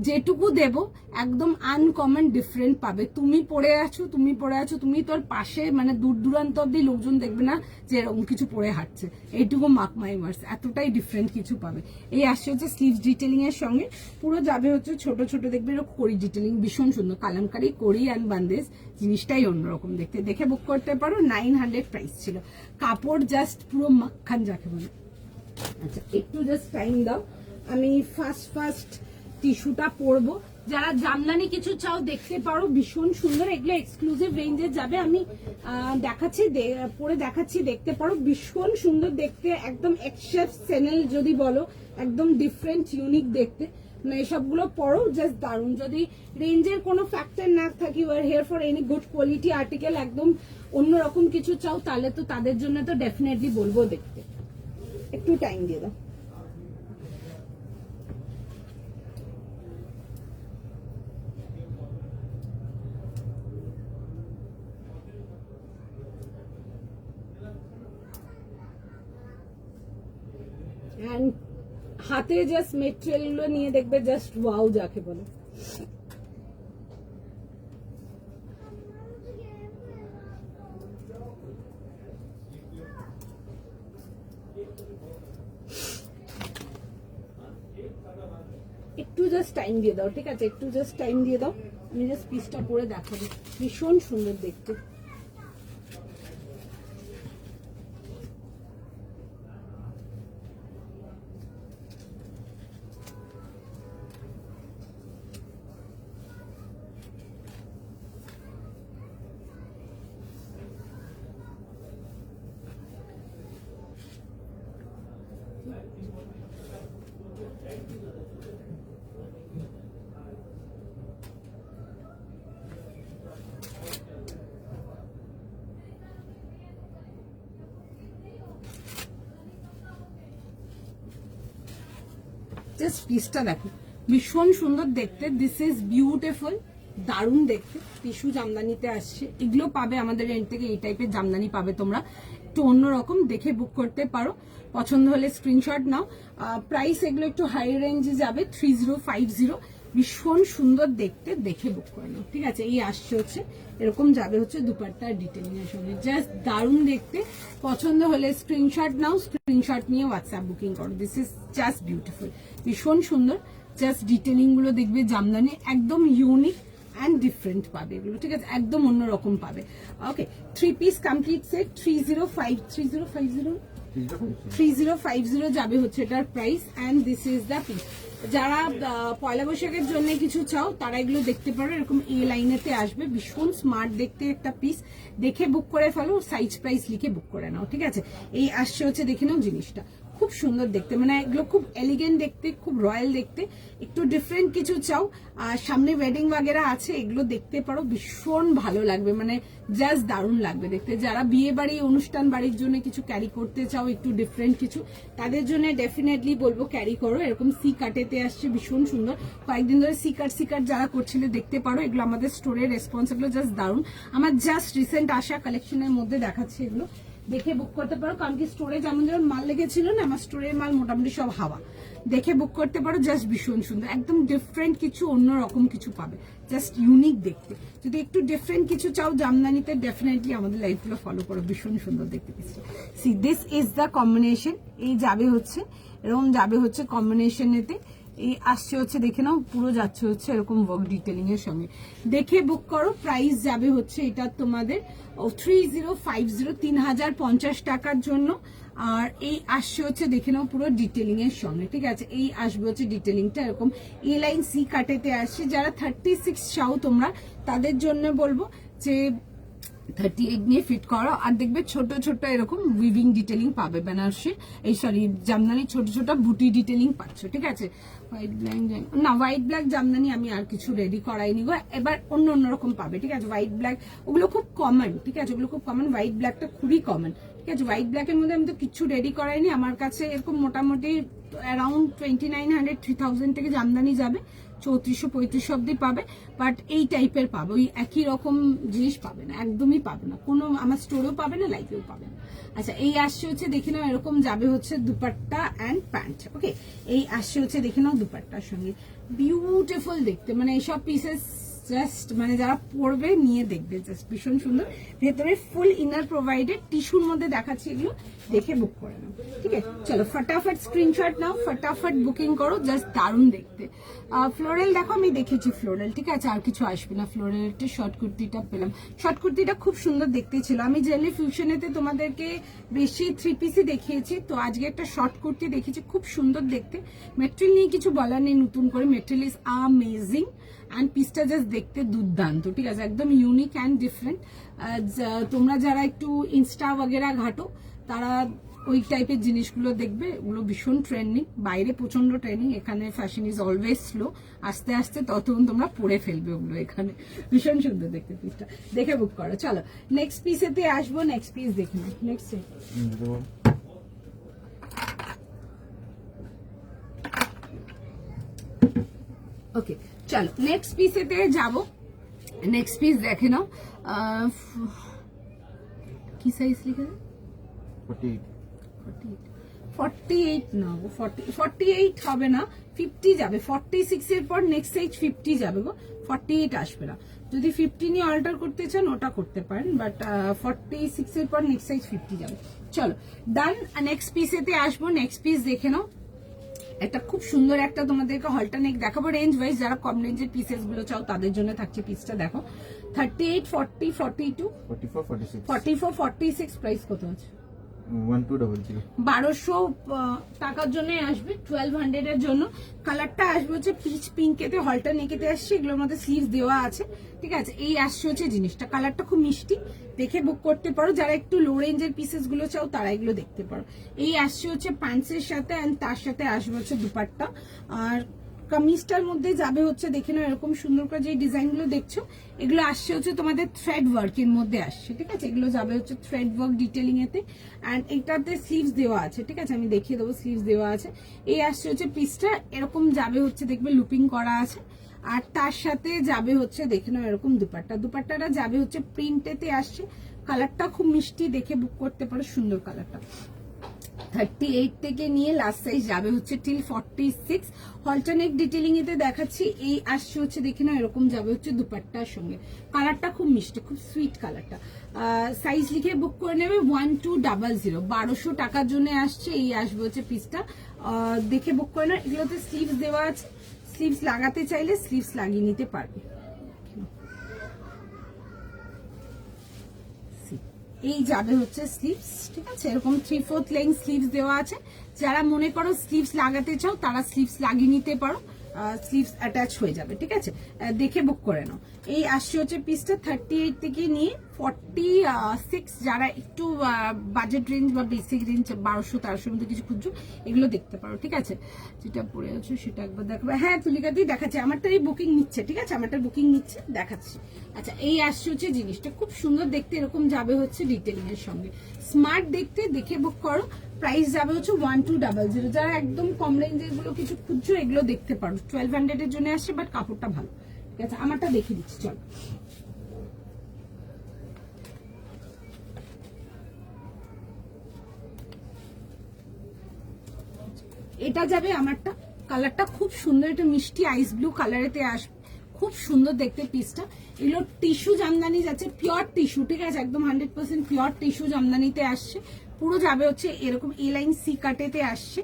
যেটুকু দেবো একদম আনকমন ডিফারেন্ট পাবে। তুমি পরে আছো তুমি তোর পাশে মানে দূর দূরান্ত অব্দি লোকজন দেখবে না যে এরকম কিছু পরে হাঁটছে, এইটুকু মার্ক মাই ওয়ার্ডস, এতটাই ডিফারেন্ট কিছু পাবে। এই আসছে হচ্ছে স্লিভস ডিটেলিং এর সঙ্গে, পুরো যাবে হচ্ছে ছোট ছোট দেখবে এরকম কড়ি ডিটেলিং, ভীষণ সুন্দর কালামকারি কড়ি অ্যান্ড বান্দেজ, জিনিসটাই অন্যরকম দেখতে, দেখে বুক করতে পারো। 900 প্রাইস ছিল, কাপড় জাস্ট পুরো মাখন যাকে বলে। আচ্ছা একটু জাস্ট টাইম দাও, আমি ফার্স্ট টিস্যুটা পরবো। যারা জামদানি কিছু চাও দেখতে পারো, ভীষণ সুন্দর, এগুলো এক্সক্লুসিভ রেঞ্জে যাবে, আমি দেখাচ্ছি পরে দেখাচ্ছি, দেখতে পারো ভীষণ সুন্দর দেখতে, একদম এক্সেপশনাল যদি বলো, একদম ডিফারেন্ট ইউনিক দেখতে, মানে এসবগুলো পরো জাস্ট দারুণ। যদি রেঞ্জের কোনো ফ্যাক্টর না থাকে, you are here for any good quality article, একদম অন্যরকম কিছু চাও তাহলে তো তাদের জন্য তো ডেফিনেটলি বলবো দেখতে। একটু টাইম দিয়ে দাও। And হাতে জাস্ট মেটেরিয়াল গুলো নিয়ে দেখবে জাস্ট ওয়াও যাকে বলে। একটু জাস্ট টাইম দিয়ে দাও, ঠিক আছে, একটু জাস্ট টাইম দিয়ে দাও, আমি জাস্ট পিসটা পরে দেখাবো, ভীষণ সুন্দর দেখতে। জাস্ট পিসটা দেখো, ভীষণ সুন্দর দেখতে, দিস ইজ বিউটিফুল, দারুণ দেখতে। টিস্যু জামদানিতে আসছে, এগুলো পাবে আমাদের এন্ড থেকে, এই টাইপের জামদানি পাবে তোমরা, একটু অন্যরকম, দেখে বুক করতে পারো, পছন্দ হলে স্ক্রিনশট নাও। প্রাইস এগুলো একটু হাই রেঞ্জে যাবে, 3050, ভীষণ সুন্দর দেখতে, দেখে বুক করে নাও, ঠিক আছে। এই আসছে হচ্ছে এরকম যাবে হচ্ছে দুপাট্টার ডিটেলিং এর সঙ্গে, জাস্ট দারুণ দেখতে, পছন্দ হলে স্ক্রিনশট নাও, স্ক্রিনশট নিয়ে হোয়াটসঅ্যাপ বুকিং করো। দিস ইজ জাস্ট বিউটিফুল, ভীষণ সুন্দর, জাস্ট ডিটেলিং গুলো দেখবে জামদানি একদম ইউনিক অ্যান্ড ডিফারেন্ট পাবে এগুলো, ঠিক আছে, একদম অন্যরকম পাবে। ওকে, 3 পিস কমপ্লিট সেট 3050 যাবে হচ্ছে এটার price, and this is the piece. যারা পয়লা বৈশাখের জন্য কিছু চাও তারা এগুলো দেখতে পারো, এরকম এ লাইনেতে আসবে, ভীষণ স্মার্ট দেখতে একটা পিস, দেখে বুক করে ফেলো, সাইজ প্রাইস লিখে বুক করে নাও, ঠিক আছে। এই আসছে হচ্ছে দেখে নাও জিনিসটা, খুব সুন্দর দেখতে, মানে এগুলো খুব এলিগেন্ট দেখতে, খুব রয়্যাল দেখতে, একটু ডিফারেন্ট কিছু চাও, আর সামনে ওয়েডিং বাগেরা আছে, এগুলো দেখতে পারো, ভীষণ ভালো লাগবে, মানে জাস্ট দারুণ লাগবে দেখতে। যারা বিয়ে বাড়ি অনুষ্ঠান বাড়ির জন্য কিছু ক্যারি করতে চাও, একটু ডিফারেন্ট কিছু, তাদের জন্য ডেফিনেটলি বলবো ক্যারি করো। এরকম সি কাটেতে আসছে, ভীষণ সুন্দর, কয়েকদিন ধরে সি কাট যারা করছিলে দেখতে পারো, এগুলো আমাদের স্টোরের রেসপন্স, এগুলো জাস্ট দারুণ, আমার জাস্ট রিসেন্ট আসা কালেকশনের মধ্যে দেখাচ্ছে, এগুলো দেখে বুক করতে পারো, কারণ কি স্টোরে যেমন যেমন মাল লেগেছিল না, আমার স্টোরের মাল মোটামুটি সব হাওয়া, দেখে বুক করতে পারো, জাস্ট ভীষণ সুন্দর, একদম ডিফারেন্ট কিছু, অন্যরকম কিছু পাবে, জাস্ট ইউনিক দেখতে। যদি একটু ডিফারেন্ট কিছু চাও জামদানিতে, ডেফিনেটলি আমাদের লাইফগুলো ফলো করো, ভীষণ সুন্দর দেখতে পিসটা। C this is the combination, এই যাবে হচ্ছে এরকম, যাবে হচ্ছে কম্বিনেশনেতে, এই আসছে হচ্ছে দেখে নাও, পুরো যাচ্ছে হচ্ছে এরকম ওয়ার্ক ডিটেলিং এর সঙ্গে, দেখে বুক করো। প্রাইস যাবে হচ্ছে এটা তোমাদের 3050, 3050 টাকার জন্য। আর এই আসছে হচ্ছে দেখে নাও পুরো ডিটেলিং এর সঙ্গে, ঠিক আছে। এই আসবে হচ্ছে ডিটেলিংটা এরকম এ লাইন সি কাটেতে আসছে। যারা 36 চাও তোমরা, তাদের জন্য বলবো যে 38 নিয়ে ফিট করো, আর দেখবে ছোট ছোট এরকম উইভিং ডিটেলিং পাবে বেনারসি, এই সরি জামদানি ছোট ছোট বুটি ডিটেলিং পাচ্ছ, ঠিক আছে। হোয়াইট ব্ল্যাক না, হোয়াইট ব্ল্যাক জামদানি আমি আর কিছু রেডি করাইনি গো, এবার অন্য রকম পাবে, ঠিক আছে। হোয়াইট ব্ল্যাক ওগুলো খুব কমন, ঠিক আছে, ওগুলো খুব কমন, হোয়াইট ব্ল্যাকটা খুবই কমন, ঠিক আছে। হোয়াইট ব্ল্যাকের মধ্যে আমি তো কিচ্ছু রেডি করাইনি, আমার কাছে এরকম মোটামুটি অ্যারাউন্ড 2900 3000 থেকে জামদানি যাবে, 3400-3500 অব্দি পাবে, বাট এই টাইপের পাবে, ওই একই রকম জিনিস পাবে না, একদমই পাবে না, কোনো আমার স্টোরেও পাবে না, লাইভেও পাবে না। আচ্ছা, এই আসছে হচ্ছে দেখে নাও এরকম যাবে হচ্ছে দুপাট্টা অ্যান্ড প্যান্ট। ওকে, এই আসছে হচ্ছে দেখে নাও দুপাট্টার সঙ্গে, বিউটিফুল দেখতে, মানে এইসব পিসেস জাস্ট মানে যারা পরবে নিয়ে দেখবে, জাস্ট ভীষণ সুন্দর। ভেতরে ফুল ইনার প্রোভাইডেড, টিস্যুর মধ্যে দেখাচ্ছি, এগুলো দেখে বুক করে নাও। ঠিক আছে, চলো ফটাফট স্ক্রিনশট নাও, ফটাফট বুকিং করো, জাস্ট দারুণ দেখতে। ফ্লোরাল দেখো, আমি দেখেছি ফ্লোরাল, ঠিক আছে, আর কিছু আসবে না। ফ্লোরালটা শর্ট কুর্তিটা পেলাম, শর্ট কুর্তিটা খুব সুন্দর দেখতে ছিল। আমি জেনারেলি ফিউশনেতে তোমাদেরকে বেশি 3 পিসই দেখিয়েছি, তো আজকে একটা শর্ট কুর্তি দেখেছি, খুব সুন্দর দেখতে। মেটেরিয়াল নিয়ে কিছু বলার নেই, নতুন করে মেটেরিয়াল ইজ অ্যামেজিং অ্যান্ড পিসটা জাস্ট দেখতে দুর্দান্ত, ঠিক আছে, একদম ইউনিক অ্যান্ড ডিফারেন্ট। তোমরা যারা একটু ইনস্টা বগেরা ঘাটো তারা ওই টাইপের জিনিসগুলো দেখবে, ওগুলো ভীষণ ট্রেন্ডিং, বাইরে প্রচন্ড ট্রেন্ডিং, এখানে ফ্যাশন ইজ অলওয়েজ স্লো, আস্তে আস্তে ততক্ষণ তোমরা পরে ফেলবে ওগুলো, এখানে ভীষণ সুন্দর দেখতে পিসটা, দেখে বুক করো। চলো নেক্সট পিসেতে আসবো, নেক্সট পিস দেখে নাও। নেক্সট ওকে, চলো নেক্সট পিসেতে যাবো। নেক্সট পিস দেখে নাও, কি সাইজ লিখে 48 না গো, 48 হবে না, 50 যাবে, 46 এর পর নেক্সট সাইজ 50 যাবে গো, 48 আসবে না। যদি 50 নিয়ে অল্টার করতে চান ওটা করতে পারেন, বাট 46 এর পর নেক্সট সাইজ 50 যাবে। চলো ডান, নেক্সট পিসেতে আসবো। নেক্সট পিস দেখে নাও, একটা খুব সুন্দর একটা তোমাদেরকে হলটা নেক দেখাবো, রেঞ্জ ওয়াইজ যারা কম রেঞ্জের পিসেস গুলো চাও তাদের জন্য থাকছে পিসটা। দেখো 38, 40, 42, 44, 46, প্রাইস কত আছে? 1200 টাকার জন্য আসবে, 1200 এর জন্য। কালারটা আসবে হচ্ছে পিচ পিঙ্কেতে, হলটা নেকেতে আসছে, এগুলোর মধ্যে স্লিভস দেওয়া আছে, ঠিক আছে। এই আসছে হচ্ছে জিনিসটা, কালারটা খুব মিষ্টি, দেখে বুক করতে পারো। যারা একটু লো রেঞ্জের পিসেস গুলো চাও তারা এগুলো দেখতে পারো। এই আসছে হচ্ছে প্যান্টসের সাথে, এন্ড তার সাথে আসবে হচ্ছে দুপাট্টা, আর কামিজটার মধ্যে যাবে হচ্ছে দেখে নাও এরকম সুন্দর করে যে ডিজাইন গুলো দেখছো, এগুলো আসছে হচ্ছে তোমাদের থ্রেড ওয়ার্ক এর মধ্যে আসছে, ঠিক আছে, এগুলো যাবে হচ্ছে থ্রেড ওয়ার্ক ডিটেলিং এতে, এন্ড এটাতে স্লিভস দেওয়া আছে, ঠিক আছে, আমি দেখিয়ে দেবো, স্লিভস দেওয়া আছে। এই আসছে হচ্ছে পিসটা এরকম যাবে হচ্ছে, দেখবে লুপিং করা আছে, আর তার সাথে যাবে হচ্ছে দেখে নাও এরকম দুপাট্টা, দুপাট্টাটা যাবে হচ্ছে প্রিন্টেতে আসছে, কালারটা খুব মিষ্টি, দেখে বুক করতে পারো, সুন্দর কালারটা। 38 থেকে নিয়ে লাস্ট সাইজ যাবে হচ্ছে টিল 46। অল্টারনেট ডিটেলিং এতে দেখাচ্ছি, এই আসছে হচ্ছে দেখে নাও এরকম যাবে হচ্ছে দুপাট্টার সঙ্গে, কালারটা খুব মিষ্টি, খুব সুইট কালারটা। সাইজ লিখে বুক করে নেবে 1200, 1200 টাকার জন্য আসছে। এই আসবে হচ্ছে পিসটা, দেখে বুক করে নাও। এগুলোতে স্লিভস দেওয়া আছে, স্লিভস লাগাতে চাইলে স্লিভস লাগিয়ে নিতে পারবে। এই যাবে হচ্ছে স্লিভস, ঠিক আছে, এরকম 3/4 লেন্থ স্লিভস দেওয়া আছে। যারা মনে করো স্লিভস লাগাতে চাও তারা স্লিভস লাগিয়ে নিতে পারো, স্লিভস অ্যাটাচ হয়ে যাবে, ঠিক আছে, দেখে বুক করে নাও। এই আসছে হচ্ছে পিসটা 38 থেকে নিয়ে 46, যারা একটু বাজেট রেঞ্জ বা বেসিক রেঞ্জ 1200-1300 মধ্যে কিছু খুঁজছো এগুলো দেখতে পারো, ঠিক আছে। যেটা পরে আছে সেটা একবার দেখবে। হ্যাঁ তুলিকাতেই দেখাচ্ছে, আমারটাই বুকিং নিচ্ছে, ঠিক আছে, আমারটা বুকিং নিচ্ছে, দেখাচ্ছি। আচ্ছা, এই আসছে হচ্ছে জিনিসটা খুব সুন্দর দেখতে, এরকম যাবে হচ্ছে ডিটেলিং এর সঙ্গে, স্মার্ট দেখতে, দেখে বুক করো। প্রাইস যাবে হচ্ছে 1200। যারা একদম কম রেঞ্জের গুলো কিছু খুঁজছো এগুলো দেখতে পারো, 1200 এর জন্য আসছে, বাট কাপড়টা ভালো, ঠিক আছে। আমারটা দেখে দিচ্ছি, চল। এটা যাবে আমারটা, কালারটা খুব সুন্দর, এটা মিষ্টি আইস ব্লু কালারেতে আসবে, খুব সুন্দর দেখতে পিসটা। এগুলো টিস্যু জামদানি যাচ্ছে, পিওর টিস্যু, ঠিক আছে, একদম 100% পিওর টিস্যু জামদানিতে আসছে। পুরো যাবে হচ্ছে এরকম এ লাইন সি কাটেতে আসছে,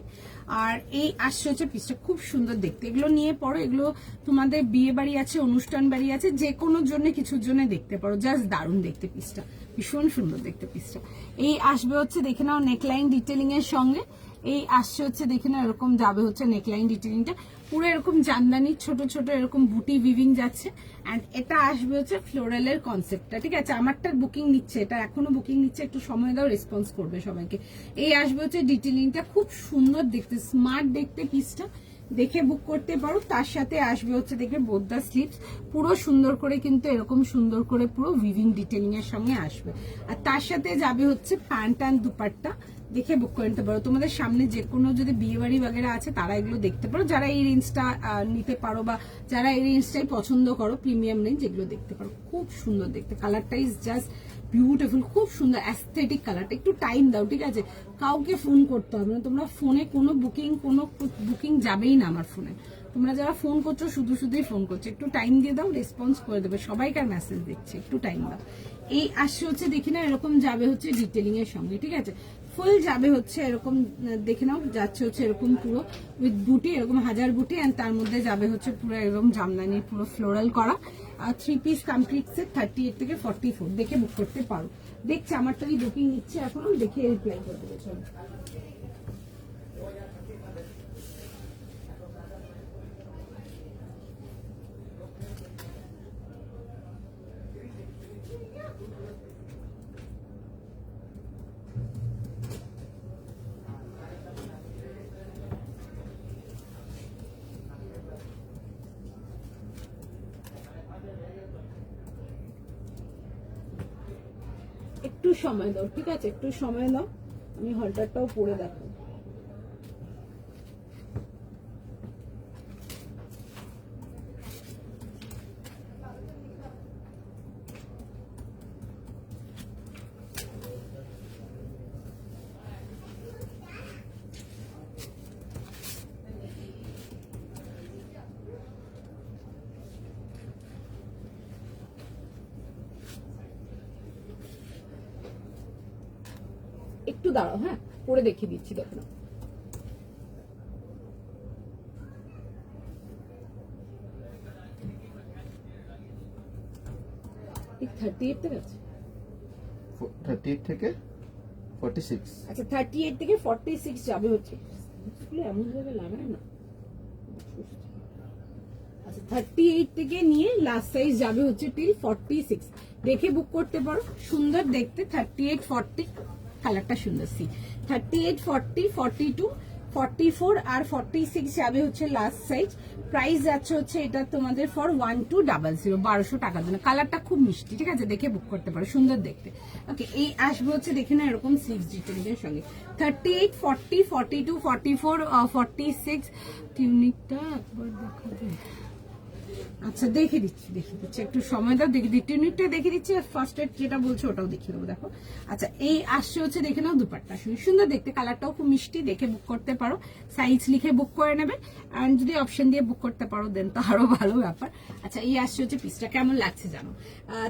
আর এই আসছে হচ্ছে পিসটা, খুব সুন্দর দেখতে। এগুলো নিয়ে পড়ো, এগুলো তোমাদের বিয়ে বাড়ি আছে, অনুষ্ঠান বাড়ি আছে, যে কোনো জন্য কিছুর জন্য দেখতে পারো, জাস্ট দারুণ দেখতে পিসটা, ভীষণ সুন্দর দেখতে পিসটা। এই আসবে হচ্ছে দেখে নাও নেকলাইন ডিটেলিং এর সঙ্গে, এই আসছে হচ্ছে দেখে নাও এরকম যাবে হচ্ছে নেকলাইন ডিটেলিংটা, পুরো এরকম জামদানি ছোট ছোট এরকম বুটি উইভিং যাচ্ছে, এন্ড এটা আসবে হচ্ছে ফ্লোরালের কনসেপ্টটা, ঠিক আছে। আমারটার বুকিং নিচ্ছে, এটা এখনো বুকিং নিচ্ছে, একটু সময় দাও, রেসপন্স করবে সবাইকে। এই আসবে হচ্ছে ডিটেলিংটা, খুব সুন্দর দেখতে, স্মার্ট দেখতে পিসটা, দেখে বুক করতে পারো। তার সাথে আসবে হচ্ছে দেখবে বোদ্দা স্লিভস, পুরো সুন্দর করে কিন্তু এরকম সুন্দর করে পুরো উইভিং ডিটেইলিং এর সঙ্গে আসবে। আর তার সাথে যাবে হচ্ছে প্যান্ট অ্যান্ড দুপাট্টা, দেখে বুক করে নিতে পারো। তোমাদের সামনে যে কোনো যদি বিয়ে বাড়ি বাগেরা আছে তারা এগুলো দেখতে পারো, যারা এই রেঞ্জটা নিতে পারো বা যারা এই রেঞ্জটাই পছন্দ করো, প্রিমিয়াম রেঞ্জ, এগুলো দেখতে পারো। খুব সুন্দর দেখতে, কালারটা ইজ জাস্ট বিউটিফুল, খুব সুন্দর অ্যাস্থেটিক কালারটা। একটু টাইম দাও, ঠিক আছে? কাউকে ফোন করতে হবে না, তোমরা ফোনে কোনো বুকিং যাবেই না আমার ফোনে। তোমরা যারা ফোন করছো শুধুই ফোন করছো, একটু টাইম দিয়ে দাও, রেসপন্স করে দেবে। সবাইকার মেসেজ দেখছে, একটু টাইম দাও। এই আসছে হচ্ছে দেখি না, এরকম যাবে হচ্ছে ডিটেলিং এর সঙ্গে, ঠিক আছে? ফুল যাবে হচ্ছে এরকম, দেখে নাও, যাচ্ছে হচ্ছে এরকম পুরো উইথ বুটি, এরকম হাজার বুটি, এন্ড তার মধ্যে যাবে হচ্ছে পুরো এরকম জামদানি পুরো ফ্লোরাল করা। আর 3 পিস কমপ্লিট সেট 38 থেকে 44, দেখে বুক করতে পারো। দেখছি আমারটাই বুকিং নিচ্ছে এখন, দেখে রিপ্লাই করে দেবে। চলো, একটু সময় দাও, ঠিক আছে? একটু সময় দাও, আমি হলটারটাও পরে দেখো। একটু দাঁড়াও, হ্যাঁ, পরে দেখিয়ে দিচ্ছি, দেখো না। ঠিক 38 থেকে আছে, 38 থেকে 46। আচ্ছা 38 থেকে 46 যাবে হচ্ছে। এমন ভাবে লাগায় না। আচ্ছা 38 থেকে নিয়ে লাস্ট সাইজ যাবে হচ্ছে টিল 46, দেখে বুক করতে পারো। সুন্দর দেখতে, 38 40, কালারটা সুন্দর। সি 38 40 42 44 আর 46 যাবে হচ্ছে লাস্ট সাইজ। প্রাইস যাচ্ছে হচ্ছে এটা তোমাদের ফর 1200, 1200 টাকার জন্য। কালারটা খুব মিষ্টি, ঠিক আছে? দেখে বুক করতে পারো, সুন্দর দেখতে। ওকে, এই আসবে হচ্ছে দেখে না এরকম স্লিভস ডিটেইলিংয়ের সঙ্গে। 38 40 42 44 46 টিউনিকটা একবার দেখাবে। আচ্ছা দেখে দিচ্ছি একটু সময় দাও, দেখে দিচ্ছি টিউনিকটা দেখে দিচ্ছি, আর ফার্স্ট এড যেটা বলছো ওটাও দেখিয়ে দেবো। দেখো, আচ্ছা এই আসছে হচ্ছে দেখে নাও দুপাট্টা, সুন্দর দেখতে, কালারটাও খুব মিষ্টি, দেখে বুক করতে পারো। সাইজ লিখে বুক করে নেবে, আর যদি অপশন দিয়ে বুক করতে পারো দেন তো আরো ভালো ব্যাপার। আচ্ছা এই আসছে হচ্ছে পিসটা, কেমন লাগছে জানো?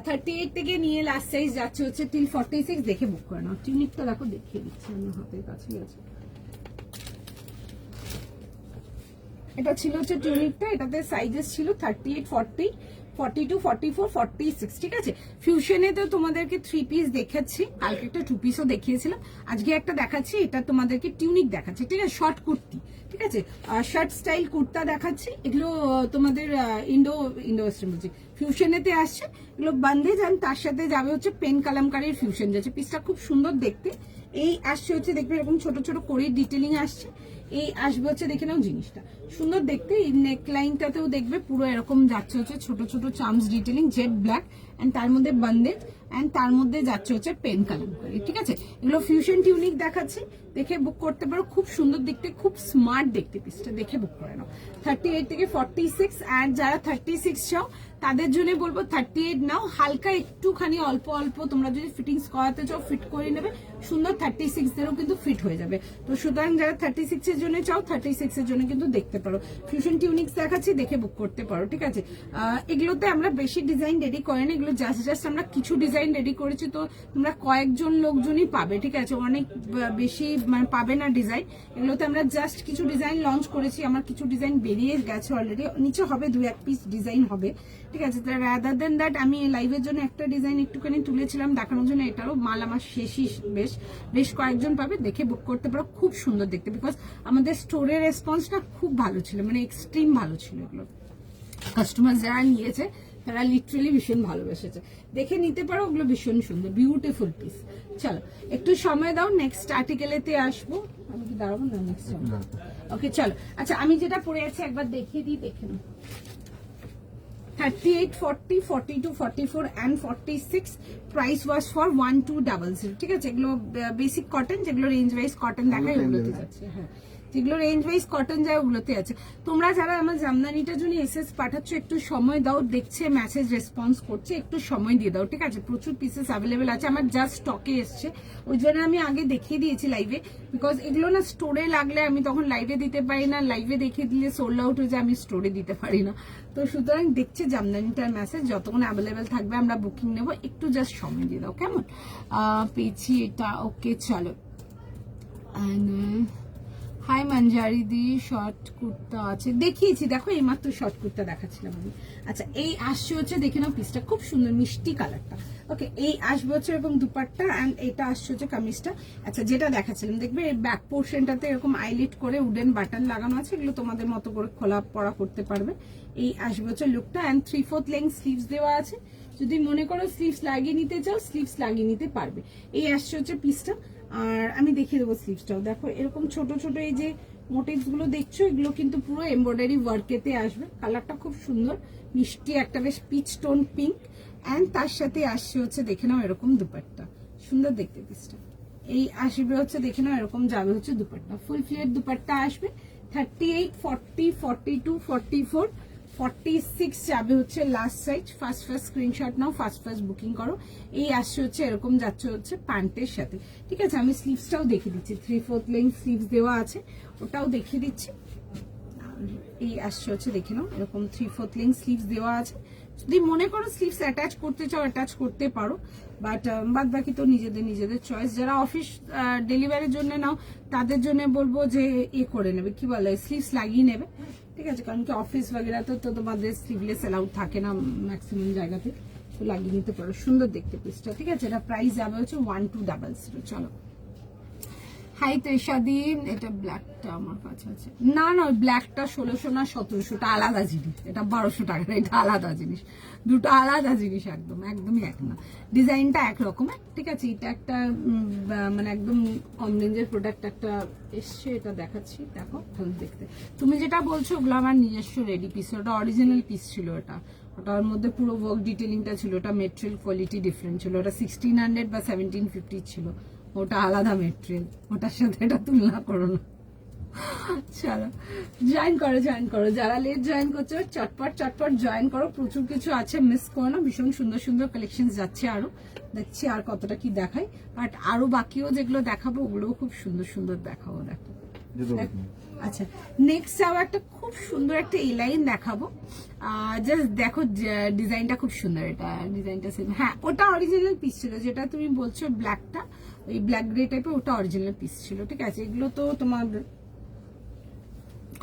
38 থেকে নিয়ে লাস্ট সাইজ যাচ্ছে হচ্ছে টিল 46, দেখে বুক করে নাও। টিউনিকটা দেখো, দেখিয়ে দিচ্ছি, আমার হাতের কাছেই আছে। এটা ছিল হচ্ছে টিউনিকটা, এটাতে সাইজেস ছিল 38 40 42 44 46, ঠিক আছে? ফিউশনে তো তোমাদেরকে 3 পিস দেখাচ্ছি, কালকে একটা 2 পিসও দেখিয়েছিলাম, আজকে একটা দেখাচ্ছি। এটা তোমাদেরকে টিউনিক দেখাচ্ছি, ঠিক আছে? শর্ট কুর্তি, ঠিক আছে? শার্ট স্টাইল কুর্তা দেখাচ্ছি। এগুলো তোমাদের ইন্ডো ওয়েস্টার্ন বলছি, ফিউশনেতে আসছে। এগুলো বান্দেজ, আর তার সাথে যাবে হচ্ছে পেন কালামকারীর ফিউশন যাচ্ছে। পিসটা খুব সুন্দর দেখতে। এই আসছে হচ্ছে দেখবে এরকম ছোট ছোট করে ডিটেলিং আসছে। এই আসবে হচ্ছে দেখে নাও, জিনিসটা সুন্দর দেখতে। এই নেক লাইনটাতেও দেখবে পুরো এরকম যাচ্ছে হচ্ছে ছোট ছোট charms detailing, jade black, and তার মধ্যে বান্দেজ, এন্ড তার মধ্যে যাচ্ছে হচ্ছে পেন কালার করে, ঠিক আছে? এগুলো ফিউশন টিউনিক দেখাচ্ছি, দেখে বুক করতে পারো। খুব সুন্দর দেখতে, খুব স্মার্ট দেখতে পিসটা, দেখে বুক করে নাও। 38 থেকে 46, আর যারা 36 চাও তাদের জন্য বলবো 38 নাও। হালকা একটুখানি অল্প অল্প তোমরা যদি ফিটিংস করাতে চাও ফিট করে নেবে, সুন্দর 36 দেরও কিন্তু ফিট হয়ে যাবে। তো সুতরাং যারা 36 এর জন্য চাও 36 এর জন্য কিন্তু দেখতে পারো। ফিউশন টিউনিক্স দেখাচ্ছি, দেখে বুক করতে পারো, ঠিক আছে? এগুলোতে আমরা বেশি ডিজাইন রেডি করি না, এগুলো জাস্ট আমরা কিছু ডিজাইন রেডি করেছি, তো তোমরা কয়েকজন লোকজনই পাবে, ঠিক আছে? অনেক বেশি মানে পাবে না ডিজাইন। এগুলোতে আমরা জাস্ট কিছু ডিজাইন লঞ্চ করেছি, আমার কিছু ডিজাইন বেরিয়ে গেছে অলরেডি, নিচে হবে 2-1 পিস ডিজাইন হবে, ঠিক আছে? রাদার দেন দ্যাট আমি লাইভের জন্য একটা ডিজাইন একটুখানি তুলেছিলাম দেখানোর জন্য, এটারও মাল আমার শেষই, বেশ কয়েকজন পাবে, দেখে বুক করতে পারো। খুব সুন্দর দেখতে, বিকজ আমাদের স্টোরের রেসপন্সটা খুব ভালো ছিল, মানে এক্সট্রিম ভালো ছিল। এগুলো কাস্টমার যারা নিয়েছে তারা লিটারালি ভীষণ ভালোবেসেছে, দেখে নিতে পারো। ওগুলো ভীষণ সুন্দর, বিউটিফুল পিস। চলো একটু সময় দাও, নেক্সট আর্টিকেলেতে আসবো। আমি কি দাঁড়াবো না? নেক্সট ওকে চলো, আচ্ছা আমি যেটা পরে আছি একবার দেখিয়ে দিই, দেখে নাও। 38, 40, 42, 44 and 46 price was for 1200, ঠিক আছে? এগুলো বেসিক কটন, যেগুলো রেঞ্জ ওয়াইজ কটন দেখায় ওগুলোতে যাচ্ছে। হ্যাঁ, যেগুলো রেঞ্জ ওয়াইজ কটন যায় ওগুলোতে আছে। তোমরা যারা আমার জামদানিটার জন্য এসএস পাঠাচ্ছ একটু সময় দাও, দেখছে মেসেজ রেসপন্স করছে, একটু সময় দিয়ে দাও, ঠিক আছে? প্রচুর পিসেস অ্যাভেলেবেল আছে, আমার জাস্ট স্টকে এসছে, ওই জন্য আমি আগে দেখিয়ে দিয়েছি লাইভে, বিকজ এগুলো না স্টোরে লাগলে আমি তখন লাইভে দিতে পারি না, লাইভে দেখিয়ে দিলে সোল্ড আউট হয়ে যায়, আমি স্টোরে দিতে পারি না। তো সুতরাং দেখছে জামদানিটার মেসেজ, যতক্ষণ অ্যাভেলেবেল থাকবে আমরা বুকিং নেবো, একটু জাস্ট সময় দিয়ে দাও, কেমন? পেয়েছি এটা, ওকে চলো। হাই মঞ্জারি দি, শর্ট কুর্তা আছে, দেখিয়েছি, দেখো এইমাত্র শর্ট কুর্তা দেখাচ্ছিলাম আমি। আচ্ছা এই আসছে হচ্ছে, দেখে নাও পিসটা খুব সুন্দর মিষ্টি কালারটা। ওকে, এই আসবে হচ্ছে এরকম দুপাট্টা, অ্যান্ড এটা আসছে হচ্ছে কামিজটা। আচ্ছা যেটা দেখাচ্ছিলাম, দেখবে এই ব্যাক পোর্শনটাতে এরকম আইলিট করে উডেন বাটন লাগানো আছে, এগুলো তোমাদের মতো করে খোলা পড়া করতে পারবে। এই আসবে হচ্ছে লুকটা, অ্যান্ড 3/4 লেন্থ স্লিভস দেওয়া আছে, যদি মনে করো স্লিভস লাগিয়ে নিতে চাও স্লিভস লাগিয়ে নিতে পারবে। এই আসছে হচ্ছে পিসটা, আর আমি দেখিয়ে দেবো স্লিভসটাও। দেখো এরকম ছোট ছোট এই যে মোটিভস গুলো দেখছো, এগুলো কিন্তু পুরো এমব্রয়ডারি ওয়ার্কেতে আসবে। কালারটা খুব সুন্দর মিষ্টি একটা, বেশ পিচ টোন পিঙ্ক, অ্যান্ড তার সাথে আসছে হচ্ছে দেখে নাও এরকম দুপাট্টা, সুন্দর দেখতে পিসটা। এই আসবে হচ্ছে দেখে নাও এরকম যাবে হচ্ছে দুপাট্টা, ফুল ফ্লেয়ার দুপাট্টা আসবে। 38, 40, 42, 44, 46 যাবে হচ্ছে লাস্ট সাইজ। ফার্স্ট স্ক্রিনশট নাও, ফার্স্ট বুকিং করো। এই আসছে হচ্ছে এরকম যাচ্ছে হচ্ছে প্যান্টের সাথে, ঠিক আছে? আমি স্লিভসটাও দেখিয়ে দিচ্ছি, 3/4 লেন্থ স্লিভস দেওয়া আছে, ওটাও দেখিয়ে দিচ্ছি। এই আসছে হচ্ছে দেখে নাও এরকম 3/4 লেন্থ স্লিভস দেওয়া আছে, যদি মনে করো স্লিভস অ্যাটাচ করতে চাও অ্যাটাচ করতে পারো, বাট বাদ বাকি তো নিজেদের চয়েস। যারা অফিস ডেলিভারির জন্য নাও তাদের জন্য বলবো যে করে নেবে, কি বলে, স্লিভস লাগিয়ে নেবে, ঠিক আছে? কারণ কি অফিস বগেরা তো তোমাদের স্লিভলেস অ্যালাউড থাকে না ম্যাক্সিমাম জায়গাতে, তো লাগিয়ে নিতে পারো, সুন্দর দেখতে পিসটা, ঠিক আছে? এটা প্রাইস যাবে হচ্ছে 1200। চলো, হাই তৈশাদি, এটা ব্ল্যাকটা আমার কাছে আছে, না ব্ল্যাকটা 1600 না 1700, আলাদা জিনিস, এটা 1200 টাকা, এটা আলাদা জিনিস, দুটো আলাদা জিনিস, একদমই এক না, ডিজাইনটা এক রকমের, ঠিক আছে? এটা একটা মানে একদম কম রেঞ্জের প্রোডাক্ট একটা এসছে, এটা দেখাচ্ছি, দেখো ভালো দেখতে। তুমি যেটা বলছো ওগুলো আমার নিজস্ব রেডি পিস, ওটা অরিজিনাল পিস ছিল, ওটার মধ্যে পুরো ওয়ার্ক ডিটেলিংটা ছিল, ওটা মেটেরিয়াল কোয়ালিটি ডিফারেন্ট ছিল, ওটা 1600 বা 1750 ছিল, ওটা আলাদা মেটেরিয়াল, ওটার সাথে এটা তুলনা করো না। চলো জয়েন করো, যারা লেট জয়েন করছো চটপট জয়েন করো, প্রচুর কিছু আছে, মিস করো না, ভীষণ সুন্দর কালেকশন যাচ্ছে, আরো দেখছি আর কতটা কি দেখাই, বাট আরো বাকিও যেগুলো দেখাবো ওগুলোও খুব সুন্দর দেখাবো। দেখো আচ্ছা নেক্সট যাও, একটা খুব সুন্দর একটা এলাইন দেখাবো, জাস্ট দেখো ডিজাইনটা খুব সুন্দর, এটা ডিজাইনটা সেম, হ্যাঁ ওটা অরিজিনাল পিস ছিল, যেটা তুমি বলছো ব্ল্যাকটা, ওই ব্ল্যাক গ্রে টাইপের, ওটা অরিজিনাল পিস ছিল, ঠিক আছে? এগুলো তো তোমার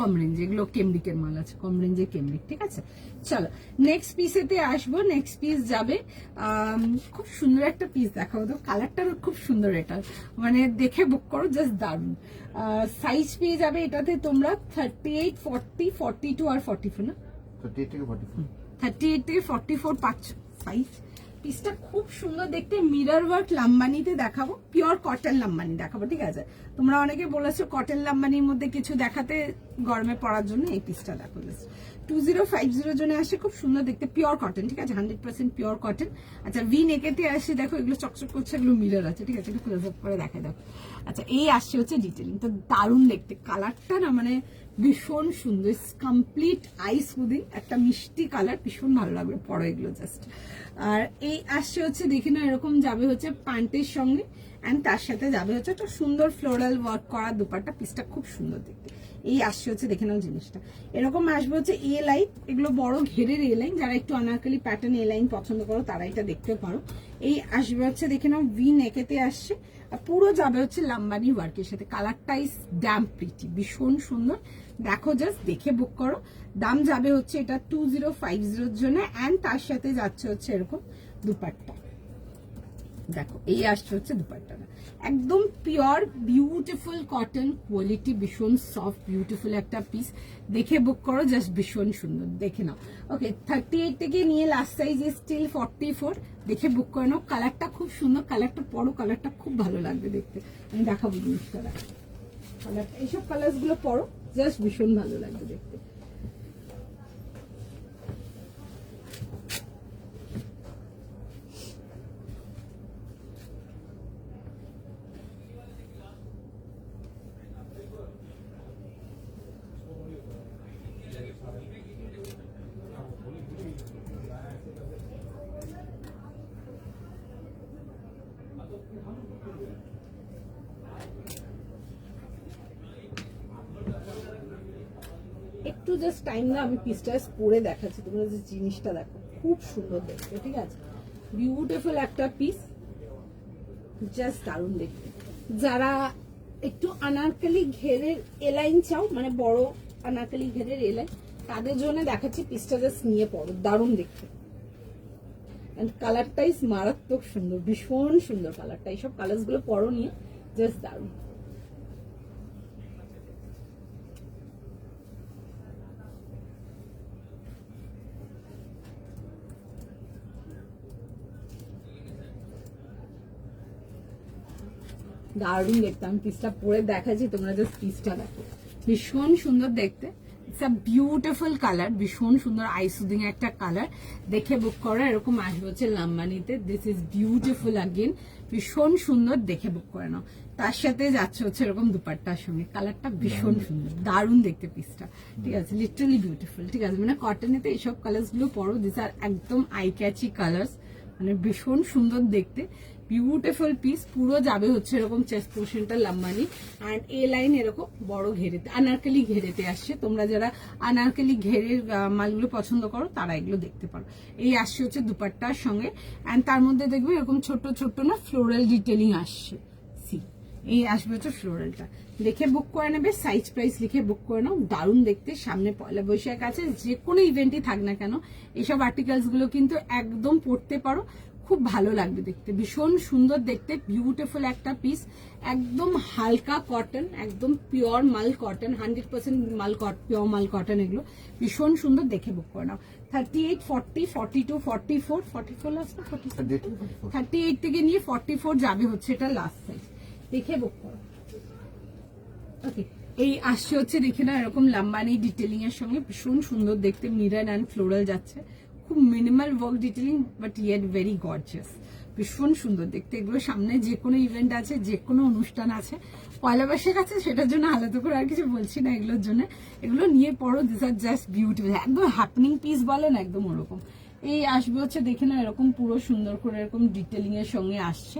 কম রেঞ্জ, এগুলো কেমব্রিকের মাল আছে, কম রেঞ্জে কেমব্রিক, ঠিক আছে? চলো নেক্সট পিসেতে আসবো, নেক্সট পিস যাবে, খুব সুন্দর একটা পিস দেখাবো, তো কালারটা খুব সুন্দর, এটা মানে দেখে বুক করো, জাস্ট দারুন। সাইজ পেয়ে যাবে এটাতে তোমরা 38, 40, 42 আর 44, না 38 থেকে 44 পাচ্ছ সাইজ। পিসটা খুব সুন্দর দেখতে, মিরর ওয়ার্ক লাম্বানিতে দেখাবো, পিওর কটন লাম্বানি দেখাবো, ঠিক আছে? তোমরা অনেকে বলেছো কটন লাম্বানির মধ্যে কিছু দেখাতে, গরমে পড়ার জন্য এই পিসটা দেখো, 2050 জন্য আসে, খুব সুন্দর দেখতে, পিওর কটন, ঠিক আছে? 100% পিওর কটন। আচ্ছা ভি নেকেতে আসে, দেখো এগুলো চকচক করছে, এগুলো মিরর আছে, ঠিক আছে? একটু ক্লোজ আপ করে দেখাই দাও। আচ্ছা এই আসছে হচ্ছে ডিটেলিং, তো দারুণ দেখতে, কালারটা না মানে ভীষণ সুন্দর, কমপ্লিট আইস স্মুদিং, একটা মিষ্টি কালার, ভীষণ ভালো লাগবে পরো এগুলো জাস্ট। আর এই আসছে হচ্ছে দেখে না এরকম যাবে হচ্ছে প্যান্টের সঙ্গে, অ্যান্ড তার সাথে যাবে হচ্ছে একটা সুন্দর ফ্লোরাল ওয়ার্ক করা দুপাট্টা, পিসটা খুব সুন্দর দেখতে। এই আসছে হচ্ছে দেখে নাও জিনিসটা, এরকম আসবে হচ্ছে এ লাইন, এগুলো বড় ঘেরের এ লাইন, যারা একটু আনারকলি প্যাটার্ন এ লাইন পছন্দ করো তারা এটা দেখতে পারো। এই আসবে হচ্ছে দেখে নাও ভি নেকেতে আসছে, আর পুরো যাবে হচ্ছে লাম্বানি ওয়ার্কের সাথে, কালারটা ইজ ড্যাম প্রিটি, ভীষণ সুন্দর, দেখো জাস্ট দেখে বুক করো। দাম যাবে হচ্ছে এটা 2050 জন্য, অ্যান্ড তার সাথে যাচ্ছে হচ্ছে এরকম দুপাট্টা, দেখো এই আসছে হচ্ছে দুপাট্টাটা, একদম পিওর বিউটিফুল কটন কোয়ালিটি, ভীষণ সফট বিউটিফুল একটা পিস, দেখে বুক করো, জাস্ট ভীষণ সুন্দর, দেখে নাও। ওকে 38 থেকে নিয়ে লাস্ট সাইজ স্টিল 44, দেখে বুক করে নাও, কালারটা খুব সুন্দর, কালারটা পরো, কালারটা খুব ভালো লাগবে দেখতে, আমি দেখাবো জিনিসটা, কালারটা এইসব কালার গুলো পরো, জাস্ট ভীষণ ভালো লাগবে দেখতে। একটু জাস্ট টাইম না, আমি পিসটা পরে দেখাচ্ছি, তোমরা যে জিনিসটা দেখো খুব সুন্দর দেখতে, ঠিক আছে, বিউটিফুল একটা পিস, জাস্ট দারুণ দেখতে। যারা একটু আনারকলি ঘেরের এলাইন চাও, মানে বড় আনারকলি ঘেরের এলাইন, তাদের জন্য দেখাচ্ছি, পিসটা জাস্ট নিয়ে পড়ো, দারুণ দেখতে। কালারটাই মারাত্মক সুন্দর, ভীষণ সুন্দর কালারটা, এইসব কালার্স গুলো পরো নিয়ে, জাস্ট দারুণ। দারুণ দেখতে, আমি পিসটা পরে দেখাচ্ছি, তোমরা জাস্ট পিসটা দেখো, ভীষণ সুন্দর দেখতে। ইটস আ বিউটিফুল কালার, ভীষণ সুন্দর আই সুদিং একটা কালার। দেখে বুক করো, এরকম আসবে হচ্ছে লাম্বানিতে। দিস ইজ বিউটিফুল আগেন, ভীষণ সুন্দর, দেখে বুক করে নাও। তার সাথে যাচ্ছে হচ্ছে এরকম দুপাট্টার সঙ্গে, কালারটা ভীষণ সুন্দর, দারুণ দেখতে পিসটা, ঠিক আছে, লিটারালি বিউটিফুল, ঠিক আছে। মানে কটনেতে এইসব কালার্স গুলো পরো, দিস আর একদম আই ক্যাচি কালার্স, মানে ভীষণ সুন্দর দেখতে, বিউটিফুল পিস। পুরো যাবে হচ্ছে এরকম চেস্ট পোর্শনটা লাম্বানি, অ্যান্ড এ লাইন এরকম বড় ঘেরেতে, আনারকলি ঘেরেতে আসছে। তোমরা যারা আনারকলি ঘেরের মালগুলো পছন্দ করো তারা এগুলো দেখতে পারো। এই আসছে হচ্ছে দুপাট্টার সঙ্গে, অ্যান্ড তার মধ্যে দেখবে এরকম ছোট ছোট না ফ্লোরাল ডিটেলিং আসছে, সি এই আসবে হচ্ছে ফ্লোরালটা। দেখে বুক করে নেবে, সাইজ প্রাইস লিখে বুক করে নাও, দারুণ দেখতে। সামনে পয়লা বৈশাখ আছে, যে কোনো ইভেন্টই থাক না কেন এইসব আর্টিকেলস গুলো কিন্তু একদম পড়তে পারো, খুব ভালো লাগবে দেখতে, ভীষণ সুন্দর দেখতে, বিউটিফুল একটা পিস, একদম হালকা কটন, একদম পিওর মাল কটন, 100% মাল পিওর মাল কটন, এগুলো ভীষণ সুন্দর, দেখে বুক করে নাও। 38, 40, 42, 44, 44 লাস্ট, 38 থেকে নিয়ে 44 যাবে হচ্ছে এটা লাস্ট সাইজ, দেখে বুক করো। ওকে, এই আসছে হচ্ছে দেখে না এরকম লাম্বানি ডিটেলিং এর সঙ্গে, ভীষণ সুন্দর দেখতে, মিরর অ্যান্ড ফ্লোরাল যাচ্ছে, খুব minimal work detailing but yet very gorgeous, ভীষণ সুন্দর দেখতে। এগুলো সামনে যে কোনো ইভেন্ট আছে, যে কোনো অনুষ্ঠান আছে, পয়লা বৈশাখ আছে, সেটার জন্য আলাদা করে আর কিছু বলছি না, এগুলোর জন্য এগুলো নিয়ে পড়ো, দিস আর জাস্ট বিউটিফুল, একদম হ্যাপনিং পিস বলেন, একদম ওরকম। এই আসবে হচ্ছে দেখে না এরকম পুরো সুন্দর করে এরকম ডিটেলিং এর সঙ্গে আসছে,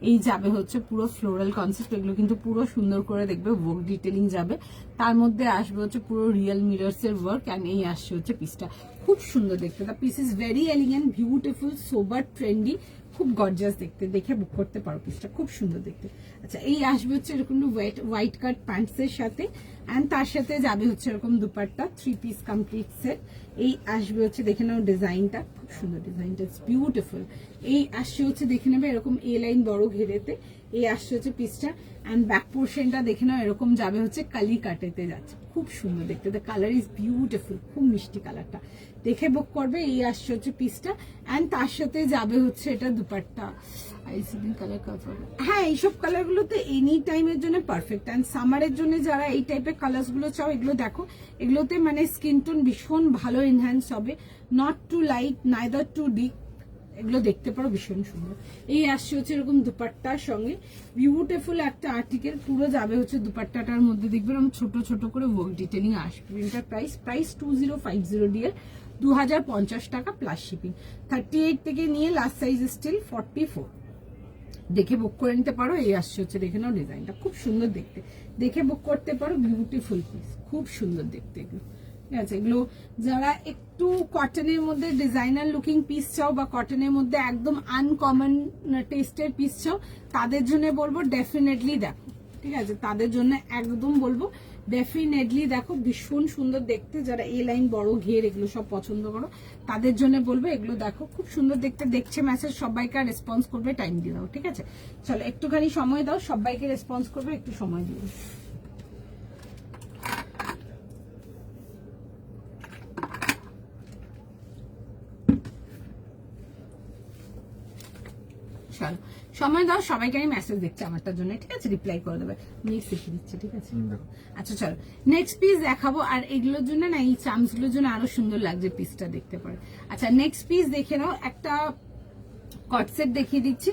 এই যাবে হচ্ছে পুরো ফ্লোরাল কনসেপ্ট, এগুলো কিন্তু পুরো সুন্দর করে দেখবে ওয়ার্ক ডিটেলিং যাবে, তার মধ্যে আসবে হচ্ছে পুরো রিয়েল মিরর্স এর ওয়ার্ক, এন্ড এই আসছে হচ্ছে পিসটা, খুব সুন্দর দেখতে। The piece is very elegant, beautiful, sober, trendy, খুব গর্জিয়াস দেখতে, দেখে বুক করতে পারো পিসটা, খুব সুন্দর দেখতে। আচ্ছা, এই আসবে হচ্ছে এরকম হোয়াইট কাট প্যান্টস এর সাথে, এন্ড তার সাথে যাবে হচ্ছে এরকম দুপাট্টা, 3 পিস কমপ্লিট সেট। এই আসবে হচ্ছে দেখে নাও ডিজাইনটা, খুব সুন্দর ডিজাইনটা, ইটস বিউটিফুল। এই আসছে হচ্ছে দেখে নেবে এরকম এ লাইন বড় ঘেরেতে, এই আসছে হচ্ছে পিসটা, এন্ড ব্যাক পোর্শনটা দেখে নাও এরকম যাবে হচ্ছে কালি কাটেতে যাচ্ছে, খুব সুন্দর দেখতে, দ্য কালার ইজ বিউটিফুল, খুব মিষ্টি কালারটা, দেখে বুক করবে। এই আসছে হচ্ছে পিসটা, এন্ড তার সাথে যাবে হচ্ছে এটা দুপাট্টা, কালার হবে, হ্যাঁ এইসব কালার গুলো তো এনি টাইমের জন্য পারফেক্ট, এন্ড সামারের জন্য যারা এই টাইপের কালার গুলো চাও, এগুলো দেখো, এগুলোতে মানে স্কিন টোন ভীষণ ভালো এনহ্যান্স হবে, not too light neither too deep, এগুলো দেখতে পারো, ভীষণ সুন্দর। এই আসছে হচ্ছে এরকম দুপাট্টার সঙ্গে, বিউটিফুল একটা আর্টিকেল, পুরো যাবে হচ্ছে দুপাট্টাটার মধ্যে দেখবে এরকম ছোট ছোট করে ওয়ার্ক ডিটেলিং আসবে। এটার প্রাইস 2050 ডিয়ার, 2050 টাকা প্লাস শিপিং। 38 থেকে নিয়ে লাস্ট সাইজ স্টিল 44, দেখে বুক করে নিতে পারো। এই আসছে হচ্ছে দেখে নাও ডিজাইনটা, খুব সুন্দর দেখতে, দেখে বুক করতে পারো, বিউটিফুল পিস, খুব সুন্দর দেখতে এগুলো, ঠিক আছে। এগুলো যারা একটু কটনের মধ্যে ডিজাইনার লুকিং পিস চাও, বা কটনের মধ্যে একদম আনকমন টেস্টের পিস চাও, তাদের জন্য বলবো ডেফিনেটলি দেখো, ঠিক আছে, তাদের জন্য একদম বলবো ডেফিনেটলি দেখো, ভীষণ সুন্দর দেখতে। যারা এ লাইন বড় ঘের এগুলো সব পছন্দ করো, তাদের জন্য বলবো এগুলো দেখো, খুব সুন্দর দেখতে। দেখছে মেসেজ, সবাইকে রেসপন্স করবে, টাইম দিয়ে দাও, ঠিক আছে। চলো একটুখানি সময় দাও, সবাইকে রেসপন্স করবে, একটু সময় দিও। চলো সময় দাও, সবাইকে আমি মেসেজ দেখছি আমারটার জন্য, ঠিক আছে, রিপ্লাই করে দেবে, নেক্সট দেখে দিচ্ছি, ঠিক আছে। দেখো আচ্ছা চলো নেক্সট পিস দেখাবো, আর এগুলোর জন্য না এই চামচ গুলোর জন্য আরো সুন্দর লাগছে পিসটা দেখতে পারে। আচ্ছা নেক্সট পিস দেখে নাও, একটা কট সেট দেখিয়ে দিচ্ছি,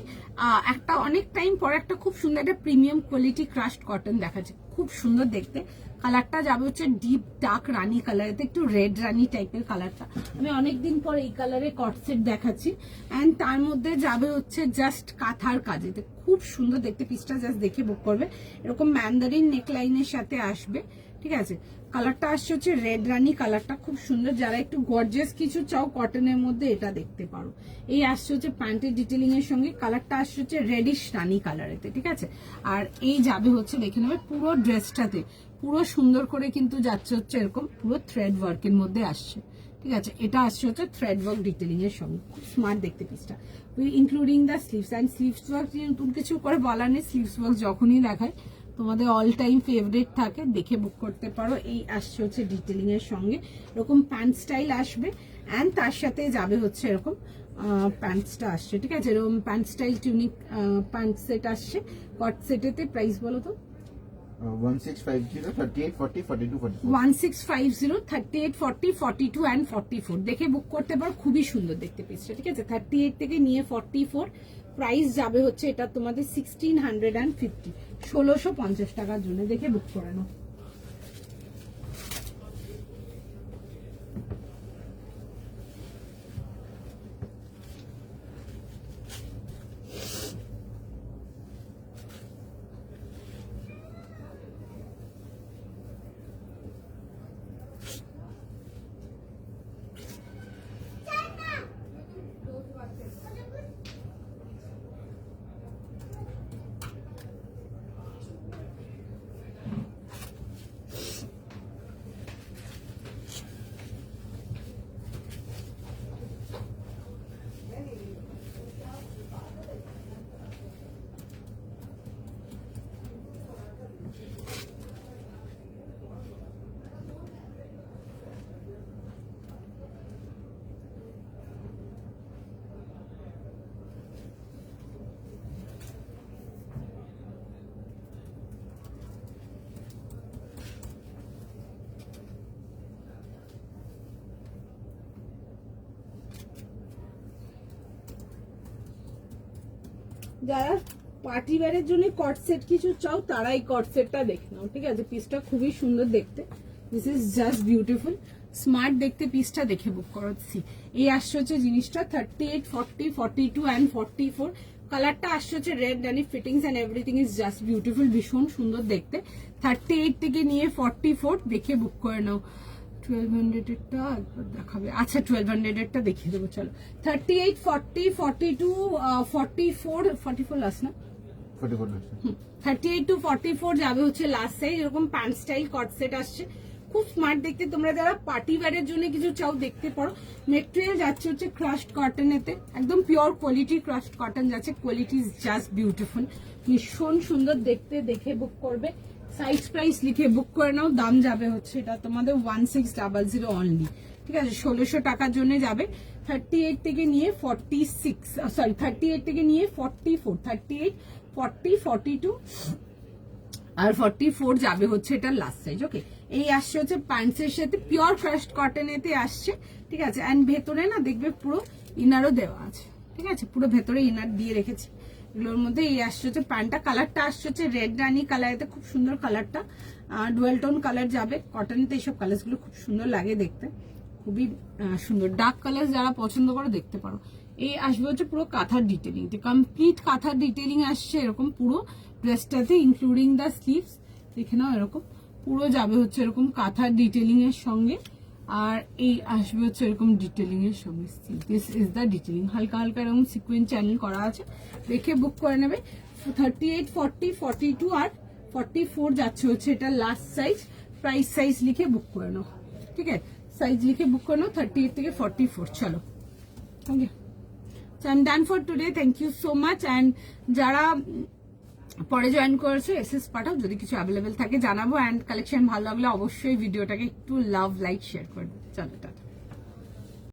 একটা অনেক টাইম পর একটা খুব সুন্দর একটা প্রিমিয়াম কোয়ালিটি ক্রাশড কটন দেখাচ্ছে, খুব সুন্দর দেখতে। কালারটা যাবে হচ্ছে ডিপ ডার্ক রানি কালার, একটু রেড রানি টাইপের কালারটা, আমি অনেকদিন পর এই কালারে কট সেট দেখাচ্ছি। অ্যান্ড তার মধ্যে যাবে হচ্ছে জাস্ট কাঁথার কাজেতে, খুব সুন্দর দেখতে পিসটা, জাস্ট দেখে বুক করবে। এরকম ম্যান্দারিন নেকলাইনের সাথে আসবে, ঠিক আছে। কালারটা আসছে হচ্ছে রেড রানি কালারটা, খুব সুন্দর। যারা একটু গর্জিয়াস কিছু চাও কটনের মধ্যে এটা দেখতে পারো। এই আসছে হচ্ছে প্যান্টের ডিটেলিং এর সঙ্গে, কালারটা আসছে হচ্ছে রেডিশ রানি কালারেতে, ঠিক আছে। আর এই যাবে হচ্ছে দেখে নেবে পুরো ড্রেসটাতে পুরো সুন্দর করে কিন্তু যাচ্ছে হচ্ছে এরকম পুরো থ্রেড ওয়ার্কের মধ্যে আসছে, ঠিক আছে। এটা আসছে হচ্ছে থ্রেড ওয়ার্ক ডিটেলিং এর সঙ্গে, খুব স্মার্ট দেখতে পিসটা, including the sleeves. And sleeves work নতুন কিছু করে বলার নেই, স্লিভস ওয়ার্ক যখনই দেখায় তোমাদের অল টাইম ফেভারিট থাকে, দেখে বুক করতে পারো। এই আসছে হচ্ছে ডিটেলিং এর সঙ্গে, এরকম প্যান্ট স্টাইল আসবে। অ্যান্ড তার সাথে যাবে হচ্ছে এরকম প্যান্টসটা আসছে, ঠিক আছে, এরকম pant style tunic pant set আসছে। কট সেটেতে প্রাইস বলো তো? 1650 38 40 42 44 1650 38 40 42 অ্যান্ড 44 দেখে বুক করতে পারো, খুবই সুন্দর দেখতে পিসটা, ঠিক আছে। 38 থেকে নিয়ে 44 প্রাইস যাবে হচ্ছে এটা তোমাদের 1650, 1650 টাকার জন্য, দেখে বুক করে নাও। যারা পার্টি ওয়্যারের জন্য কট সেট কিছু চাও তারা এই কট সেটটা দেখে নাও, ঠিক আছে। পিসটা খুবই সুন্দর দেখতে, this is just beautiful, smart দেখতে পিসটা, দেখে বুক করছি। এই আসছে হচ্ছে জিনিসটা 38 40 42 অ্যান্ড 44, কালারটা আসছে হচ্ছে red Rani, fittings and everything is just beautiful, ভীষণ সুন্দর দেখতে। 38 থেকে নিয়ে 44 দেখে বুক করে নাও। 1200 এরটা একবার দেখাবে, আচ্ছা 1200 এরটা দেখিয়ে দেবো, চলো। 38 40 42 44 44 লাস্ট না, 38 to 44 যাবে হচ্ছে লাস্ট সাইজ। এরকম প্যান্ট স্টাইল কট সেট আসছে, খুব স্মার্ট দেখতে। তোমরা যারা পার্টি ওয়্যারের জন্য কিছু চাও দেখতে পারো। মেটেরিয়াল যাচ্ছে হচ্ছে ক্রাশড কটনেতে, একদম পিওর কোয়ালিটি ক্রাশড কটন যাচ্ছে, কোয়ালিটি ইজ জাস্ট বিউটিফুল, ভীষণ সুন্দর দেখতে, দেখে বুক করবে। সাইজ প্রাইস লিখে বুক করে নাও, দাম যাবে হচ্ছে এটা তোমাদের 1600 অনলি, ঠিক আছে, 1600 টাকার জন্য যাবে। 38 থেকে নিয়ে 46 সরি 38 থেকে নিয়ে 44, 38 40 42 আর 44 যাবে হচ্ছে এটা লাস্ট সাইজ। ওকে, এই আসছে হচ্ছে প্যান্টসের সাথে পিওর ক্রাশড কটনেতে আসছে, ঠিক আছে। অ্যান্ড ভেতরে না দেখবে পুরো ইনারও দেওয়া আছে, ঠিক আছে, পুরো ভেতরে ইনার দিয়ে রেখেছি। এগুলোর মধ্যে এই আসছে হচ্ছে প্যান্টটা, কালারটা আসছে হচ্ছে রেড রানি কালারেতে, খুব সুন্দর কালারটা, ডুয়েল টোন কালার যাবে। কটনেতে এইসব কালারগুলো খুব সুন্দর লাগে দেখতে, খুবই সুন্দর। ডার্ক কালার যারা পছন্দ করে দেখতে পারো। এই আসবে হচ্ছে পুরো কাঁথার ডিটেলিং, কমপ্লিট কাঁথার ডিটেলিং আসছে এরকম পুরো ড্রেসটাতে, ইনক্লুডিং দ্য স্লিভস, দেখে নাও এরকম পুরো যাবে হচ্ছে এরকম কাঁথার ডিটেলিং এর সঙ্গে। আর এই আসবে হচ্ছে এরকম ডিটেলিং এর সঙ্গে, দিস ইজ দ্য ডিটেলিং, হালকা হালকা এরকম সিকুয়েন্স চ্যানেল করা আছে, দেখে বুক করে নেবে। 38 40 42 আর 44 যাচ্ছে হচ্ছে এটা লাস্ট সাইজ। প্রাইস সাইজ লিখে বুক করে নাও, ঠিক আছে, সাইজ লিখে বুক করে নাও 38 থেকে 44। চলো, ওকে, I'm done for today. Thank you so much. And যারা পরে জয়েন করেছো এসএস পাঠাও, যদি কিছু অ্যাভেলেবেল থাকে জানাবো। অ্যান্ড কালেকশন ভালো লাগলে অবশ্যই ভিডিওটাকে একটু লাভ লাইক শেয়ার করবে। চলো টাটা।